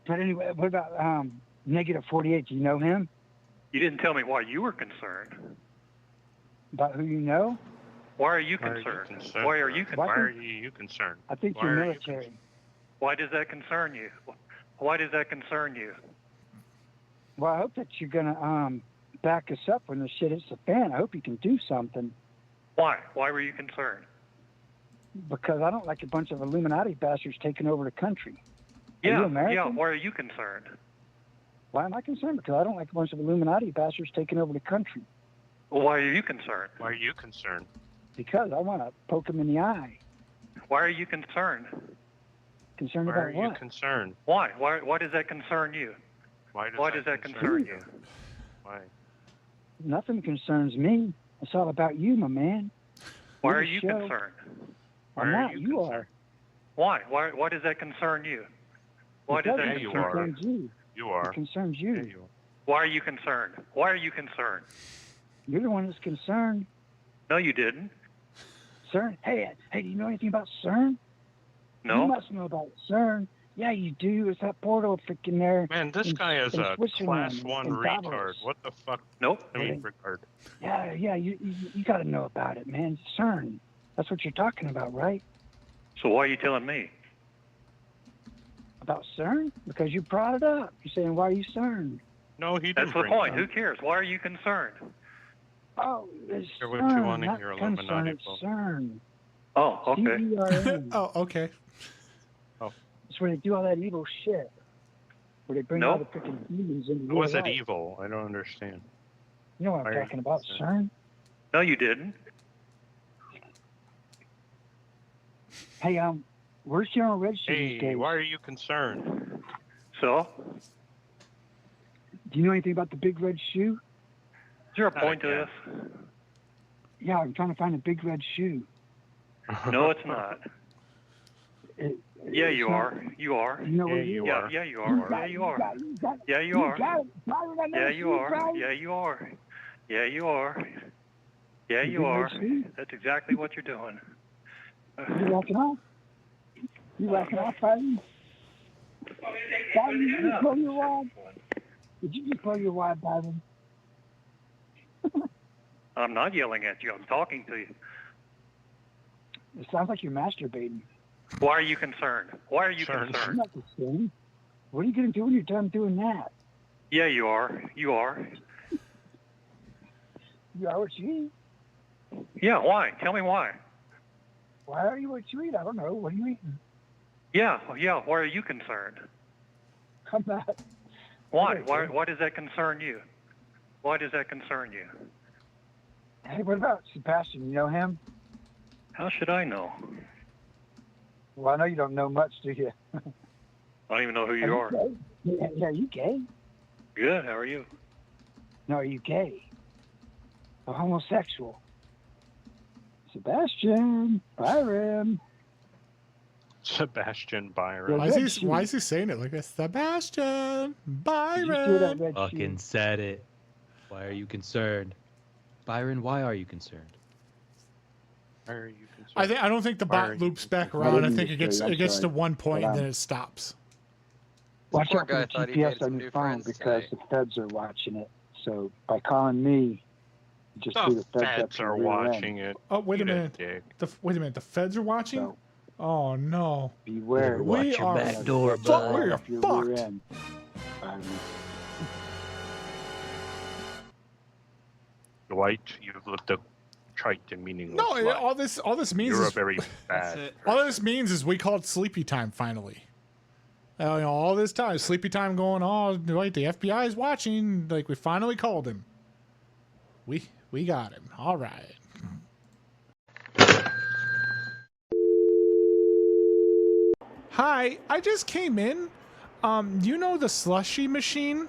[SPEAKER 17] But anyway, what about Negative 48? Do you know him?
[SPEAKER 18] You didn't tell me why you were concerned.
[SPEAKER 17] About who you know?
[SPEAKER 18] Why are you concerned? Why are you concerned?
[SPEAKER 13] Why are you concerned?
[SPEAKER 17] I think you're military.
[SPEAKER 18] Why does that concern you? Why does that concern you?
[SPEAKER 17] Well, I hope that you're going to back us up when the shit hits the fan. I hope you can do something.
[SPEAKER 18] Why? Why were you concerned?
[SPEAKER 17] Because I don't like a bunch of Illuminati bastards taking over the country.
[SPEAKER 18] Yeah,
[SPEAKER 17] are you American?
[SPEAKER 18] yeah. Why are you concerned?
[SPEAKER 17] Why am I concerned? Because I don't like a bunch of Illuminati bastards taking over the country.
[SPEAKER 18] Well, why are you concerned?
[SPEAKER 13] Why are you concerned?
[SPEAKER 17] Because I want to poke them in the eye.
[SPEAKER 18] Why are you concerned?
[SPEAKER 17] Concerned
[SPEAKER 13] Why
[SPEAKER 17] about
[SPEAKER 13] are
[SPEAKER 17] what?
[SPEAKER 13] you concerned?
[SPEAKER 18] Why? Why does that concern you?
[SPEAKER 13] Why does
[SPEAKER 18] that concern you?
[SPEAKER 13] Why?
[SPEAKER 17] Nothing concerns me. It's all about you, my man.
[SPEAKER 18] Why
[SPEAKER 17] You're
[SPEAKER 18] are
[SPEAKER 17] the
[SPEAKER 18] you
[SPEAKER 17] show.
[SPEAKER 18] concerned?
[SPEAKER 17] I'm not. You are.
[SPEAKER 18] Why? Why does that concern you? Why does
[SPEAKER 17] Because
[SPEAKER 18] that
[SPEAKER 17] it
[SPEAKER 18] concern
[SPEAKER 17] concerns you.
[SPEAKER 13] You are.
[SPEAKER 17] It concerns you.
[SPEAKER 13] Yeah, you are.
[SPEAKER 14] Why are you concerned? Why are you concerned?
[SPEAKER 17] You're the one that's concerned.
[SPEAKER 14] No, you didn't.
[SPEAKER 17] CERN? Hey, do you know anything about CERN?
[SPEAKER 14] No.
[SPEAKER 17] You must know about CERN. Yeah, you do. It's that portal freaking there.
[SPEAKER 13] Man, this guy is a class 1 retard. What the fuck?
[SPEAKER 14] Nope.
[SPEAKER 13] I mean, retard.
[SPEAKER 17] Yeah, you got to know about it, man. CERN. That's what you're talking about, right?
[SPEAKER 14] So why are you telling me?
[SPEAKER 17] About CERN? Because you brought it up. You're saying, why are you CERN?
[SPEAKER 13] No, he didn't.
[SPEAKER 14] That's the
[SPEAKER 13] bring
[SPEAKER 14] point.
[SPEAKER 13] it
[SPEAKER 14] Who
[SPEAKER 13] up.
[SPEAKER 14] cares? Why are you concerned?
[SPEAKER 17] Oh, it's
[SPEAKER 13] Hear what
[SPEAKER 17] CERN,
[SPEAKER 13] you want to
[SPEAKER 17] not
[SPEAKER 13] hear,
[SPEAKER 17] concern,
[SPEAKER 13] Illuminati.
[SPEAKER 17] it's CERN.
[SPEAKER 14] Oh, okay.
[SPEAKER 17] C-E-R-N.
[SPEAKER 2] Oh, okay.
[SPEAKER 17] It's where they do all that evil shit. Where they bring all the freaking demons into
[SPEAKER 13] How
[SPEAKER 17] real
[SPEAKER 13] was it
[SPEAKER 17] life.
[SPEAKER 13] evil? I don't understand.
[SPEAKER 17] You know what
[SPEAKER 13] Why
[SPEAKER 17] I'm
[SPEAKER 13] are
[SPEAKER 17] talking
[SPEAKER 13] you
[SPEAKER 17] about,
[SPEAKER 13] concerned?
[SPEAKER 17] CERN?
[SPEAKER 14] No, you didn't.
[SPEAKER 17] Hey, where's General Red Shoe these
[SPEAKER 13] Hey,
[SPEAKER 17] days?
[SPEAKER 13] why are you concerned?
[SPEAKER 14] So?
[SPEAKER 17] Do you know anything about the big red shoe?
[SPEAKER 14] Is there a point to this?
[SPEAKER 17] Yeah, I'm trying to find a big red shoe.
[SPEAKER 14] No, it's not. Yeah, you are. You are.
[SPEAKER 17] You know what it is?
[SPEAKER 14] Yeah, you are. Yeah, you are. Yeah, you are. Yeah, you are. Yeah, you are. Yeah, you are. Yeah, you are. That's exactly what you're doing.
[SPEAKER 17] You walking off? You walking off, Byron? Byron, did you just blow your wad? Did you just blow your wad, Byron?
[SPEAKER 14] I'm not yelling at you. I'm talking to you.
[SPEAKER 17] It sounds like you're masturbating.
[SPEAKER 14] Why are you concerned? Why are you
[SPEAKER 17] I'm
[SPEAKER 14] concerned?
[SPEAKER 17] not concerned. What are you going to do when you're done doing that?
[SPEAKER 14] Yeah, you are. You are.
[SPEAKER 17] You are what you eat.
[SPEAKER 14] Yeah, why? Tell me why.
[SPEAKER 17] Why are you what you eat? I don't know. What are you eating?
[SPEAKER 14] Yeah, why are you concerned?
[SPEAKER 17] I'm not.
[SPEAKER 14] Why? Why does that concern you? Why does that concern you?
[SPEAKER 17] Hey, what about Sebastian? You know him?
[SPEAKER 14] How should I know?
[SPEAKER 17] Well, I know you don't know much, do you?
[SPEAKER 14] I don't even know who you are.
[SPEAKER 17] Yeah, are you gay?
[SPEAKER 14] Good, how are you?
[SPEAKER 17] No, are you gay? Or homosexual? Sebastian, Byron.
[SPEAKER 13] Sebastian Byron.
[SPEAKER 2] Why is he saying it like this? Sebastian Byron.
[SPEAKER 6] Fucking said it. Why are you concerned? Byron, why are you concerned?
[SPEAKER 13] Why are you concerned?
[SPEAKER 2] I don't think the
[SPEAKER 13] Why are
[SPEAKER 2] bot
[SPEAKER 13] you
[SPEAKER 2] loops back
[SPEAKER 17] I
[SPEAKER 2] around. I
[SPEAKER 17] didn't
[SPEAKER 2] think it
[SPEAKER 17] just say, I'm
[SPEAKER 2] gets to
[SPEAKER 17] sorry.
[SPEAKER 2] one point
[SPEAKER 17] But,
[SPEAKER 2] and then it stops.
[SPEAKER 17] Watch
[SPEAKER 21] Poor
[SPEAKER 17] out for
[SPEAKER 21] guy
[SPEAKER 17] the
[SPEAKER 21] thought he made
[SPEAKER 17] GPS
[SPEAKER 21] some
[SPEAKER 17] on
[SPEAKER 21] new
[SPEAKER 17] your phone
[SPEAKER 21] friends
[SPEAKER 17] because
[SPEAKER 21] tonight.
[SPEAKER 17] the feds are watching it. So by calling me, you just
[SPEAKER 13] The
[SPEAKER 17] do the feds up
[SPEAKER 13] feds
[SPEAKER 17] your
[SPEAKER 13] are
[SPEAKER 17] rear
[SPEAKER 13] watching
[SPEAKER 17] end.
[SPEAKER 13] it.
[SPEAKER 2] Oh, wait a
[SPEAKER 13] Eat a
[SPEAKER 2] minute.
[SPEAKER 13] dick.
[SPEAKER 2] Wait a minute. The feds are watching?
[SPEAKER 17] So
[SPEAKER 2] Oh, no.
[SPEAKER 17] beware.
[SPEAKER 6] Watch
[SPEAKER 2] We
[SPEAKER 6] your
[SPEAKER 2] are
[SPEAKER 6] back door,
[SPEAKER 2] fucked.
[SPEAKER 6] bud.
[SPEAKER 2] We are
[SPEAKER 17] Up your rear
[SPEAKER 2] fucked.
[SPEAKER 17] end.
[SPEAKER 13] Dwight, you've lived a trite and meaningless
[SPEAKER 2] No,
[SPEAKER 13] life.
[SPEAKER 2] all this means
[SPEAKER 13] You're
[SPEAKER 2] is
[SPEAKER 13] a very bad.
[SPEAKER 2] all this means is we called sleepy time finally. All this time, sleepy time going on. Like the FBI is watching. Like we finally called him. We got him. All right. Hi, I just came in. You know the slushy machine?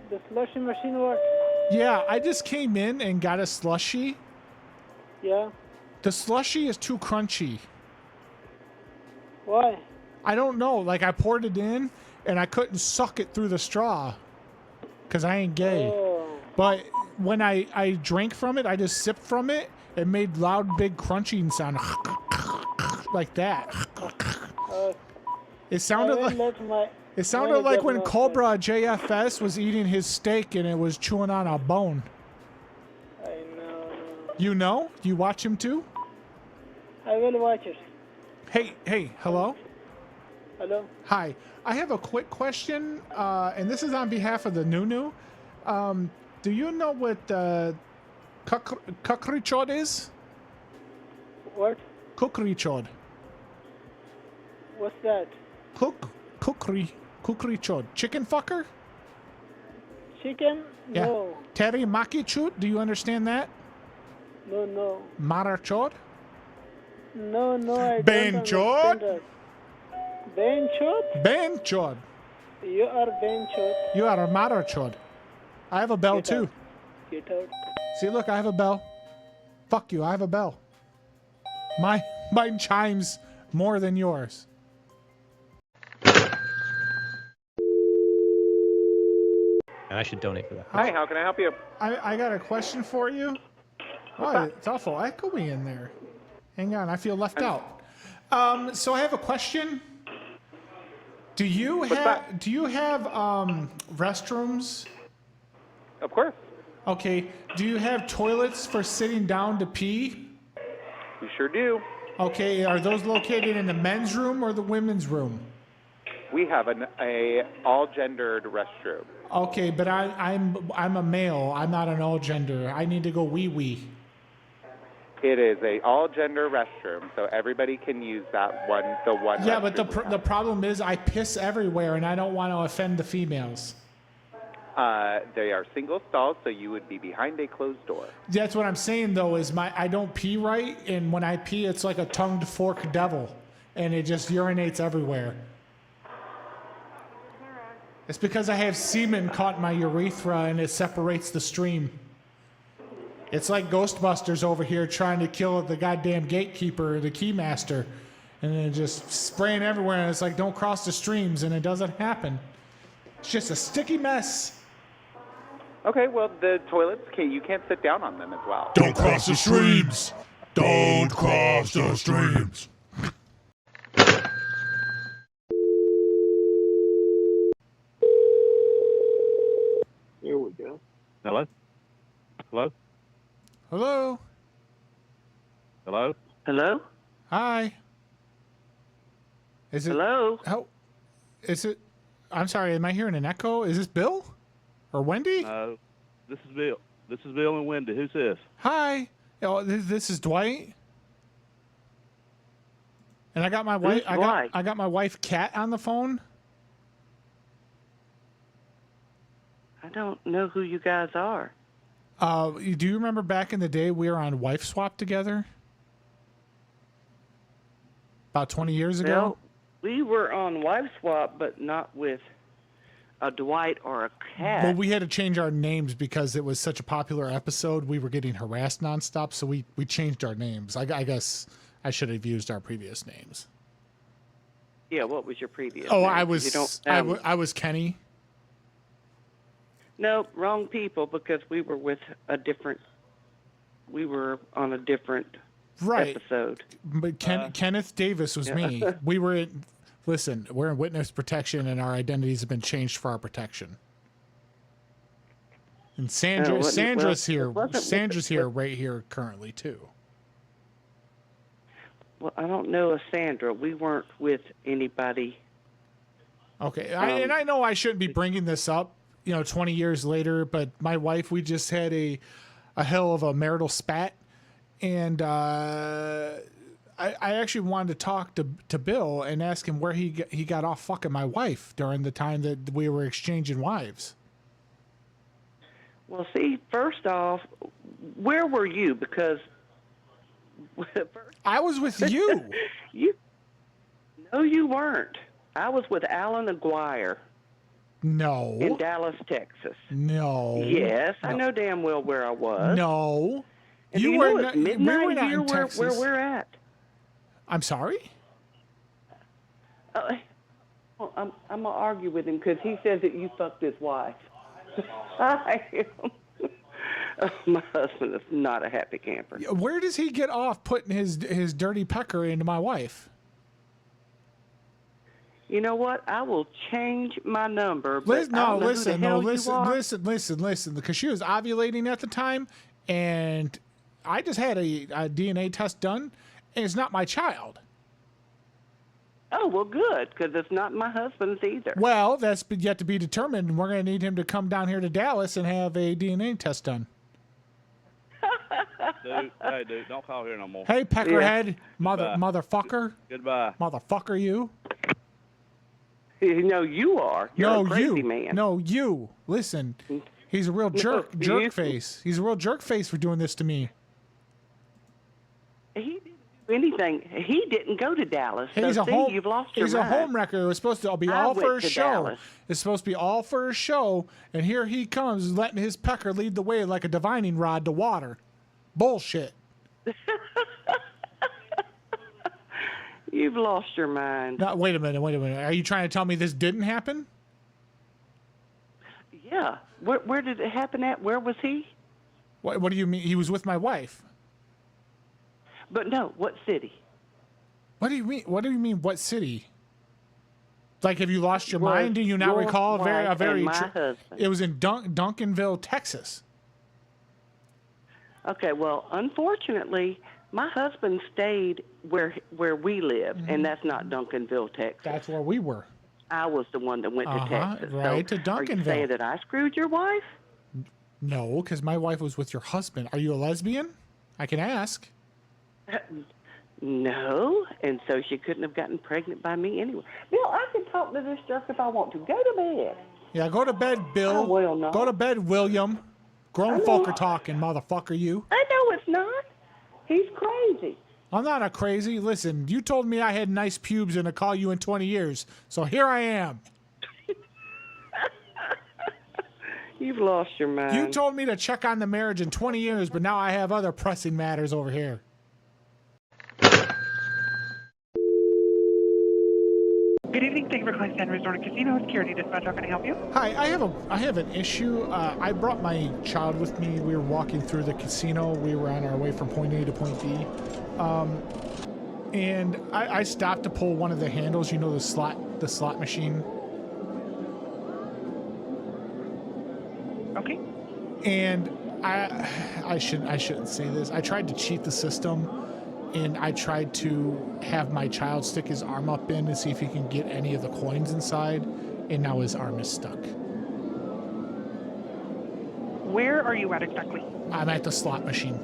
[SPEAKER 11] The slushy machine what?
[SPEAKER 2] Yeah, I just came in and got a slushy.
[SPEAKER 11] Yeah.
[SPEAKER 2] The slushy is too crunchy.
[SPEAKER 11] Why?
[SPEAKER 2] I don't know. Like I poured it in and I couldn't suck it through the straw because I ain't gay.
[SPEAKER 11] Oh.
[SPEAKER 2] But when I drank from it, I just sipped from it. It made loud, big crunching sound like that. It sounded like when Cobra JFS was eating his steak and it was chewing on a bone.
[SPEAKER 11] I know.
[SPEAKER 2] You know? Do you watch him too?
[SPEAKER 11] I will watch it.
[SPEAKER 2] Hey, hello?
[SPEAKER 11] Hello?
[SPEAKER 2] Hi. I have a quick question, and this is on behalf of the Nunu. Do you know what kukrichod is?
[SPEAKER 11] What?
[SPEAKER 2] Kukrichod.
[SPEAKER 11] What's that?
[SPEAKER 2] Kukrichod. Chicken fucker?
[SPEAKER 11] Chicken?
[SPEAKER 2] Yeah.
[SPEAKER 11] No.
[SPEAKER 2] Teriyaki chut? Do you understand that?
[SPEAKER 11] No.
[SPEAKER 2] Marachod?
[SPEAKER 11] No, I
[SPEAKER 2] Ben
[SPEAKER 11] don't
[SPEAKER 2] Chod?
[SPEAKER 11] understand that. Ben Chod?
[SPEAKER 2] Ben Chod.
[SPEAKER 11] You are Ben Chod.
[SPEAKER 2] You are a Marachod. I have a bell
[SPEAKER 11] Get
[SPEAKER 2] too.
[SPEAKER 11] out. Get out.
[SPEAKER 2] See, look, I have a bell. Fuck you, I have a bell. Mine chimes more than yours.
[SPEAKER 6] and I should donate for that.
[SPEAKER 21] Hi, how can I help you?
[SPEAKER 2] I got a question for you. Oh, it's awful echoey in there. Hang on, I feel left out. So I have a question. Do you have restrooms?
[SPEAKER 21] Of course.
[SPEAKER 2] Okay. Do you have toilets for sitting down to pee?
[SPEAKER 21] We sure do.
[SPEAKER 2] Okay. Are those located in the men's room or the women's room?
[SPEAKER 21] We have a all-gendered restroom.
[SPEAKER 2] Okay, but I'm a male. I'm not an all gender. I need to go wee wee.
[SPEAKER 21] It is a all-gender restroom, so everybody can use that one.
[SPEAKER 2] Yeah, but the problem is I piss everywhere, and I don't want to offend the females.
[SPEAKER 21] They are single stalls, so you would be behind a closed door.
[SPEAKER 2] That's what I'm saying though. Is I don't pee right, and when I pee, it's like a tongued fork devil, and it just urinates everywhere. It's because I have semen caught in my urethra, and it separates the stream. It's like Ghostbusters over here trying to kill the goddamn gatekeeper, the keymaster, and then just spraying everywhere, and it's like, don't cross the streams, and it doesn't happen. It's just a sticky mess.
[SPEAKER 21] Okay, well, the toilets, you can't sit down on them as well.
[SPEAKER 19] Don't cross the streams. Don't cross the streams.
[SPEAKER 3] Here we go.
[SPEAKER 22] Hello? Hello?
[SPEAKER 2] Hello?
[SPEAKER 22] Hello?
[SPEAKER 23] Hello?
[SPEAKER 2] Hi. Is it?
[SPEAKER 23] Hello?
[SPEAKER 2] How? Is it? I'm sorry. Am I hearing an echo? Is this Bill or Wendy?
[SPEAKER 22] No, this is Bill. This is Bill and Wendy. Who's this?
[SPEAKER 2] Hi. Oh, this is Dwight. And I got my wife. I got my wife Kat on the phone.
[SPEAKER 23] I don't know who you guys are.
[SPEAKER 2] Do you remember back in the day we were on Wife Swap together? About 20 years ago?
[SPEAKER 23] Well, we were on Wife Swap, but not with a Dwight or a Cat.
[SPEAKER 2] Well, we had to change our names because it was such a popular episode. We were getting harassed nonstop, so we changed our names. I guess I should have used our previous names.
[SPEAKER 23] Yeah, what was your previous
[SPEAKER 2] Oh,
[SPEAKER 23] name?
[SPEAKER 2] I was Kenny.
[SPEAKER 23] No, wrong people, because we were with a different. We were on a different episode.
[SPEAKER 2] But Kenneth Davis was me. We were in. Listen, we're in witness protection, and our identities have been changed for our protection. And Sandra's here. Sandra's here, right here, currently too.
[SPEAKER 23] Well, I don't know a Sandra. We weren't with anybody.
[SPEAKER 2] Okay, and I know I shouldn't be bringing this up, 20 years later, but my wife, we just had a hell of a marital spat, and I actually wanted to talk to Bill and ask him where he got off fucking my wife during the time that we were exchanging wives.
[SPEAKER 23] Well, see, first off, where were you? Because
[SPEAKER 2] I was with you.
[SPEAKER 23] No, you weren't. I was with Alan Aguirre.
[SPEAKER 2] No.
[SPEAKER 23] In Dallas, Texas.
[SPEAKER 2] No.
[SPEAKER 23] Yes, I know damn well where I was.
[SPEAKER 2] No.
[SPEAKER 23] And
[SPEAKER 2] You
[SPEAKER 23] do
[SPEAKER 2] were
[SPEAKER 23] know
[SPEAKER 2] not-
[SPEAKER 23] it's midnight
[SPEAKER 2] we were not
[SPEAKER 23] here
[SPEAKER 2] in
[SPEAKER 23] where
[SPEAKER 2] Texas.
[SPEAKER 23] we're at.
[SPEAKER 2] I'm sorry?
[SPEAKER 23] Well, I'm gonna argue with him because he says that you fucked his wife. I am. My husband is not a happy camper.
[SPEAKER 2] Where does he get off putting his dirty pecker into my wife?
[SPEAKER 23] You know what? I will change my number. But
[SPEAKER 2] Listen,
[SPEAKER 23] I don't know who the hell you are.
[SPEAKER 2] listen, because she was ovulating at the time, and I just had a DNA test done, and it's not my child.
[SPEAKER 23] Oh, well, good, because it's not my husband's either.
[SPEAKER 2] Well, that's yet to be determined, and we're going to need him to come down here to Dallas and have a DNA test done.
[SPEAKER 22] Dude, don't call here no more.
[SPEAKER 2] Hey, peckerhead,
[SPEAKER 22] Goodbye.
[SPEAKER 2] motherfucker.
[SPEAKER 22] Goodbye.
[SPEAKER 2] Motherfucker, you.
[SPEAKER 23] No, you are. You're a crazy
[SPEAKER 2] you.
[SPEAKER 23] man.
[SPEAKER 2] No, you. Listen, he's a real jerk
[SPEAKER 23] you.
[SPEAKER 2] face. He's a real jerk face for doing this to me.
[SPEAKER 23] He didn't do anything. He didn't go to Dallas.
[SPEAKER 2] He's
[SPEAKER 23] so
[SPEAKER 2] a
[SPEAKER 23] see,
[SPEAKER 2] home.
[SPEAKER 23] you've lost your
[SPEAKER 2] He's
[SPEAKER 23] mind.
[SPEAKER 2] a home wrecker. It was supposed to be
[SPEAKER 23] I
[SPEAKER 2] all for
[SPEAKER 23] went
[SPEAKER 2] his
[SPEAKER 23] to
[SPEAKER 2] show.
[SPEAKER 23] Dallas.
[SPEAKER 2] It's supposed to be all for his show, and here he comes, letting his pecker lead the way like a divining rod to water. Bullshit.
[SPEAKER 23] You've lost your mind.
[SPEAKER 2] No, wait a minute. Are you trying to tell me this didn't happen?
[SPEAKER 23] Yeah. Where did it happen at? Where was he?
[SPEAKER 2] What do you mean? He was with my wife.
[SPEAKER 23] But no, what city?
[SPEAKER 2] What do you mean? What do you mean? What city? Like, have you lost your
[SPEAKER 23] Was
[SPEAKER 2] mind? Do you not
[SPEAKER 23] your
[SPEAKER 2] recall
[SPEAKER 23] wife
[SPEAKER 2] a very?
[SPEAKER 23] and my husband.
[SPEAKER 2] It was in Duncanville, Texas.
[SPEAKER 23] Okay, well, unfortunately, my husband stayed where we live, and that's not Duncanville, Texas.
[SPEAKER 2] That's where we were.
[SPEAKER 23] I was the one that went to Texas.
[SPEAKER 2] Right,
[SPEAKER 23] so
[SPEAKER 2] to
[SPEAKER 23] Are you
[SPEAKER 2] Duncanville.
[SPEAKER 23] saying that I screwed your wife?
[SPEAKER 2] No, because my wife was with your husband. Are you a lesbian? I can ask.
[SPEAKER 23] No, and so she couldn't have gotten pregnant by me anyway. Bill, I can talk to this jerk if I want to. Go to bed.
[SPEAKER 2] Yeah, go to bed, Bill.
[SPEAKER 23] I will not.
[SPEAKER 2] Go to bed, William. Grown folk are talking, motherfucker, you.
[SPEAKER 23] I know it's not. He's crazy.
[SPEAKER 2] I'm not a crazy. Listen, you told me I had nice pubes and to call you in 20 years. So here I am.
[SPEAKER 23] You've lost your mind.
[SPEAKER 2] You told me to check on the marriage in 20 years, but now I have other pressing matters over here.
[SPEAKER 4] Good evening. Thank you for calling San Resort and Casino Security Dispatch. How can I help you?
[SPEAKER 2] Hi, I have an issue. I brought my child with me. We were walking through the casino. We were on our way from point A to point B. And I stopped to pull one of the handles, you know, the slot machine.
[SPEAKER 4] Okay.
[SPEAKER 2] And I shouldn't say this. I tried to cheat the system, and I tried to have my child stick his arm up in to see if he can get any of the coins inside, and now his arm is stuck.
[SPEAKER 4] Where are you at exactly?
[SPEAKER 2] I'm at the slot machine.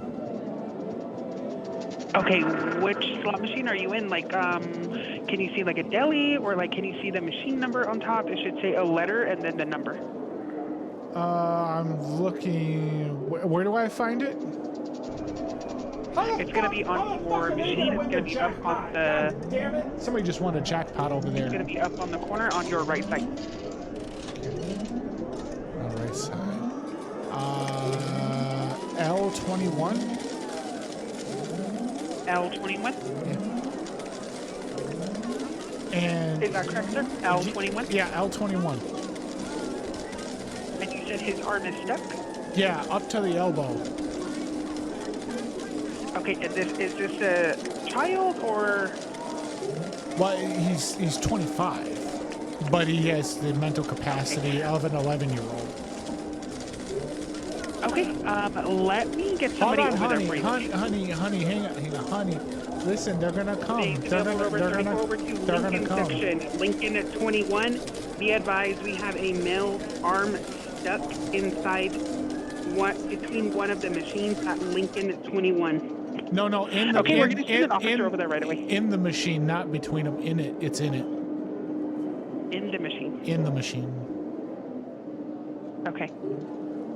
[SPEAKER 4] Okay, which slot machine are you in? Like, can you see like a deli, or like can you see the machine number on top? It should say a letter and then the number.
[SPEAKER 2] I'm looking. Where do I find it?
[SPEAKER 4] It's gonna be on your machine. It's gonna be up on the.
[SPEAKER 2] Damn it! Somebody just won a jackpot over there.
[SPEAKER 4] It's gonna be up on the corner on your right side.
[SPEAKER 2] On the right side. L21.
[SPEAKER 4] L21.
[SPEAKER 2] Yeah. And
[SPEAKER 4] is that correct, sir? L21.
[SPEAKER 2] Yeah, L21.
[SPEAKER 4] And you said his arm is stuck.
[SPEAKER 2] Yeah, up to the elbow.
[SPEAKER 4] Okay, is this a child or?
[SPEAKER 2] Well, he's 25, but he has the mental capacity of an 11-year-old.
[SPEAKER 4] Okay, let me get somebody
[SPEAKER 2] Hold on,
[SPEAKER 4] over there for you.
[SPEAKER 2] honey, hang on, honey. Listen, they're gonna come. They're gonna come.
[SPEAKER 4] Section. Lincoln at 21. Be advised, we have a male arm stuck inside between one of the machines at Lincoln at 21.
[SPEAKER 2] No, in the
[SPEAKER 4] okay, we're gonna send an officer over there right away.
[SPEAKER 2] In the machine, not between them. In it, it's in it.
[SPEAKER 4] In the machine.
[SPEAKER 2] In the machine.
[SPEAKER 4] Okay.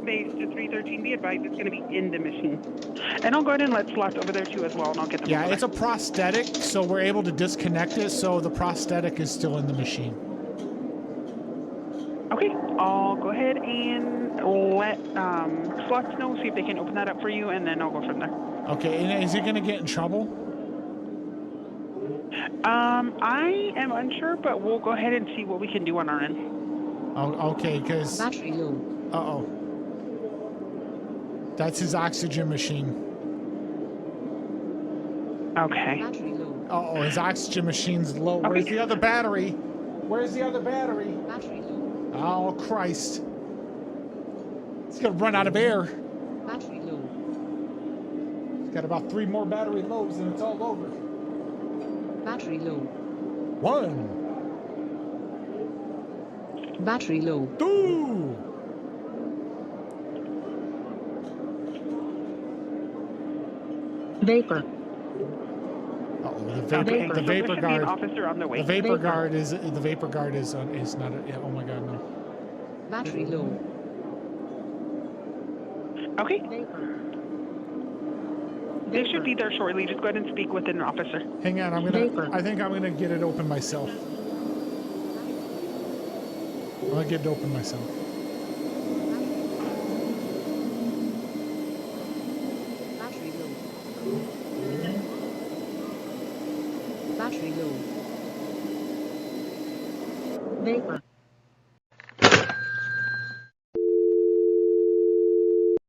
[SPEAKER 4] Base to 313. Be advised, it's going to be in the machine. And I'll go ahead and let slots over there too as well, and I'll get them.
[SPEAKER 2] Yeah,
[SPEAKER 4] over
[SPEAKER 2] it's a prosthetic, so we're able to disconnect it, so the prosthetic is still in the machine.
[SPEAKER 4] Okay, I'll go ahead and let slots know, see if they can open that up for you, and then I'll go from there.
[SPEAKER 2] Okay, and is he going to get in trouble?
[SPEAKER 4] I am unsure, but we'll go ahead and see what we can do on our end.
[SPEAKER 2] Oh, okay, because...
[SPEAKER 4] Battery low.
[SPEAKER 2] Uh-oh. That's his oxygen machine.
[SPEAKER 4] Okay.
[SPEAKER 2] Uh-oh, his oxygen machine's low.
[SPEAKER 4] Okay.
[SPEAKER 2] Where's the other battery? Where's the other battery?
[SPEAKER 4] Battery low.
[SPEAKER 2] Oh, Christ. He's going to run out of air.
[SPEAKER 4] Battery low.
[SPEAKER 2] He's got about 3 more battery lows and it's all over.
[SPEAKER 4] Battery low.
[SPEAKER 2] 1.
[SPEAKER 4] Battery low.
[SPEAKER 2] 2.
[SPEAKER 4] Vapor.
[SPEAKER 2] The vapor guard.
[SPEAKER 4] Officer on the way.
[SPEAKER 2] The vapor guard is not. Oh my God, no.
[SPEAKER 4] Battery low. Okay. They should be there shortly. Just go ahead and speak with an officer.
[SPEAKER 2] Hang on, I think I'm gonna get it open myself. I'm gonna get it open myself.
[SPEAKER 4] Battery low. Battery low. Vapor.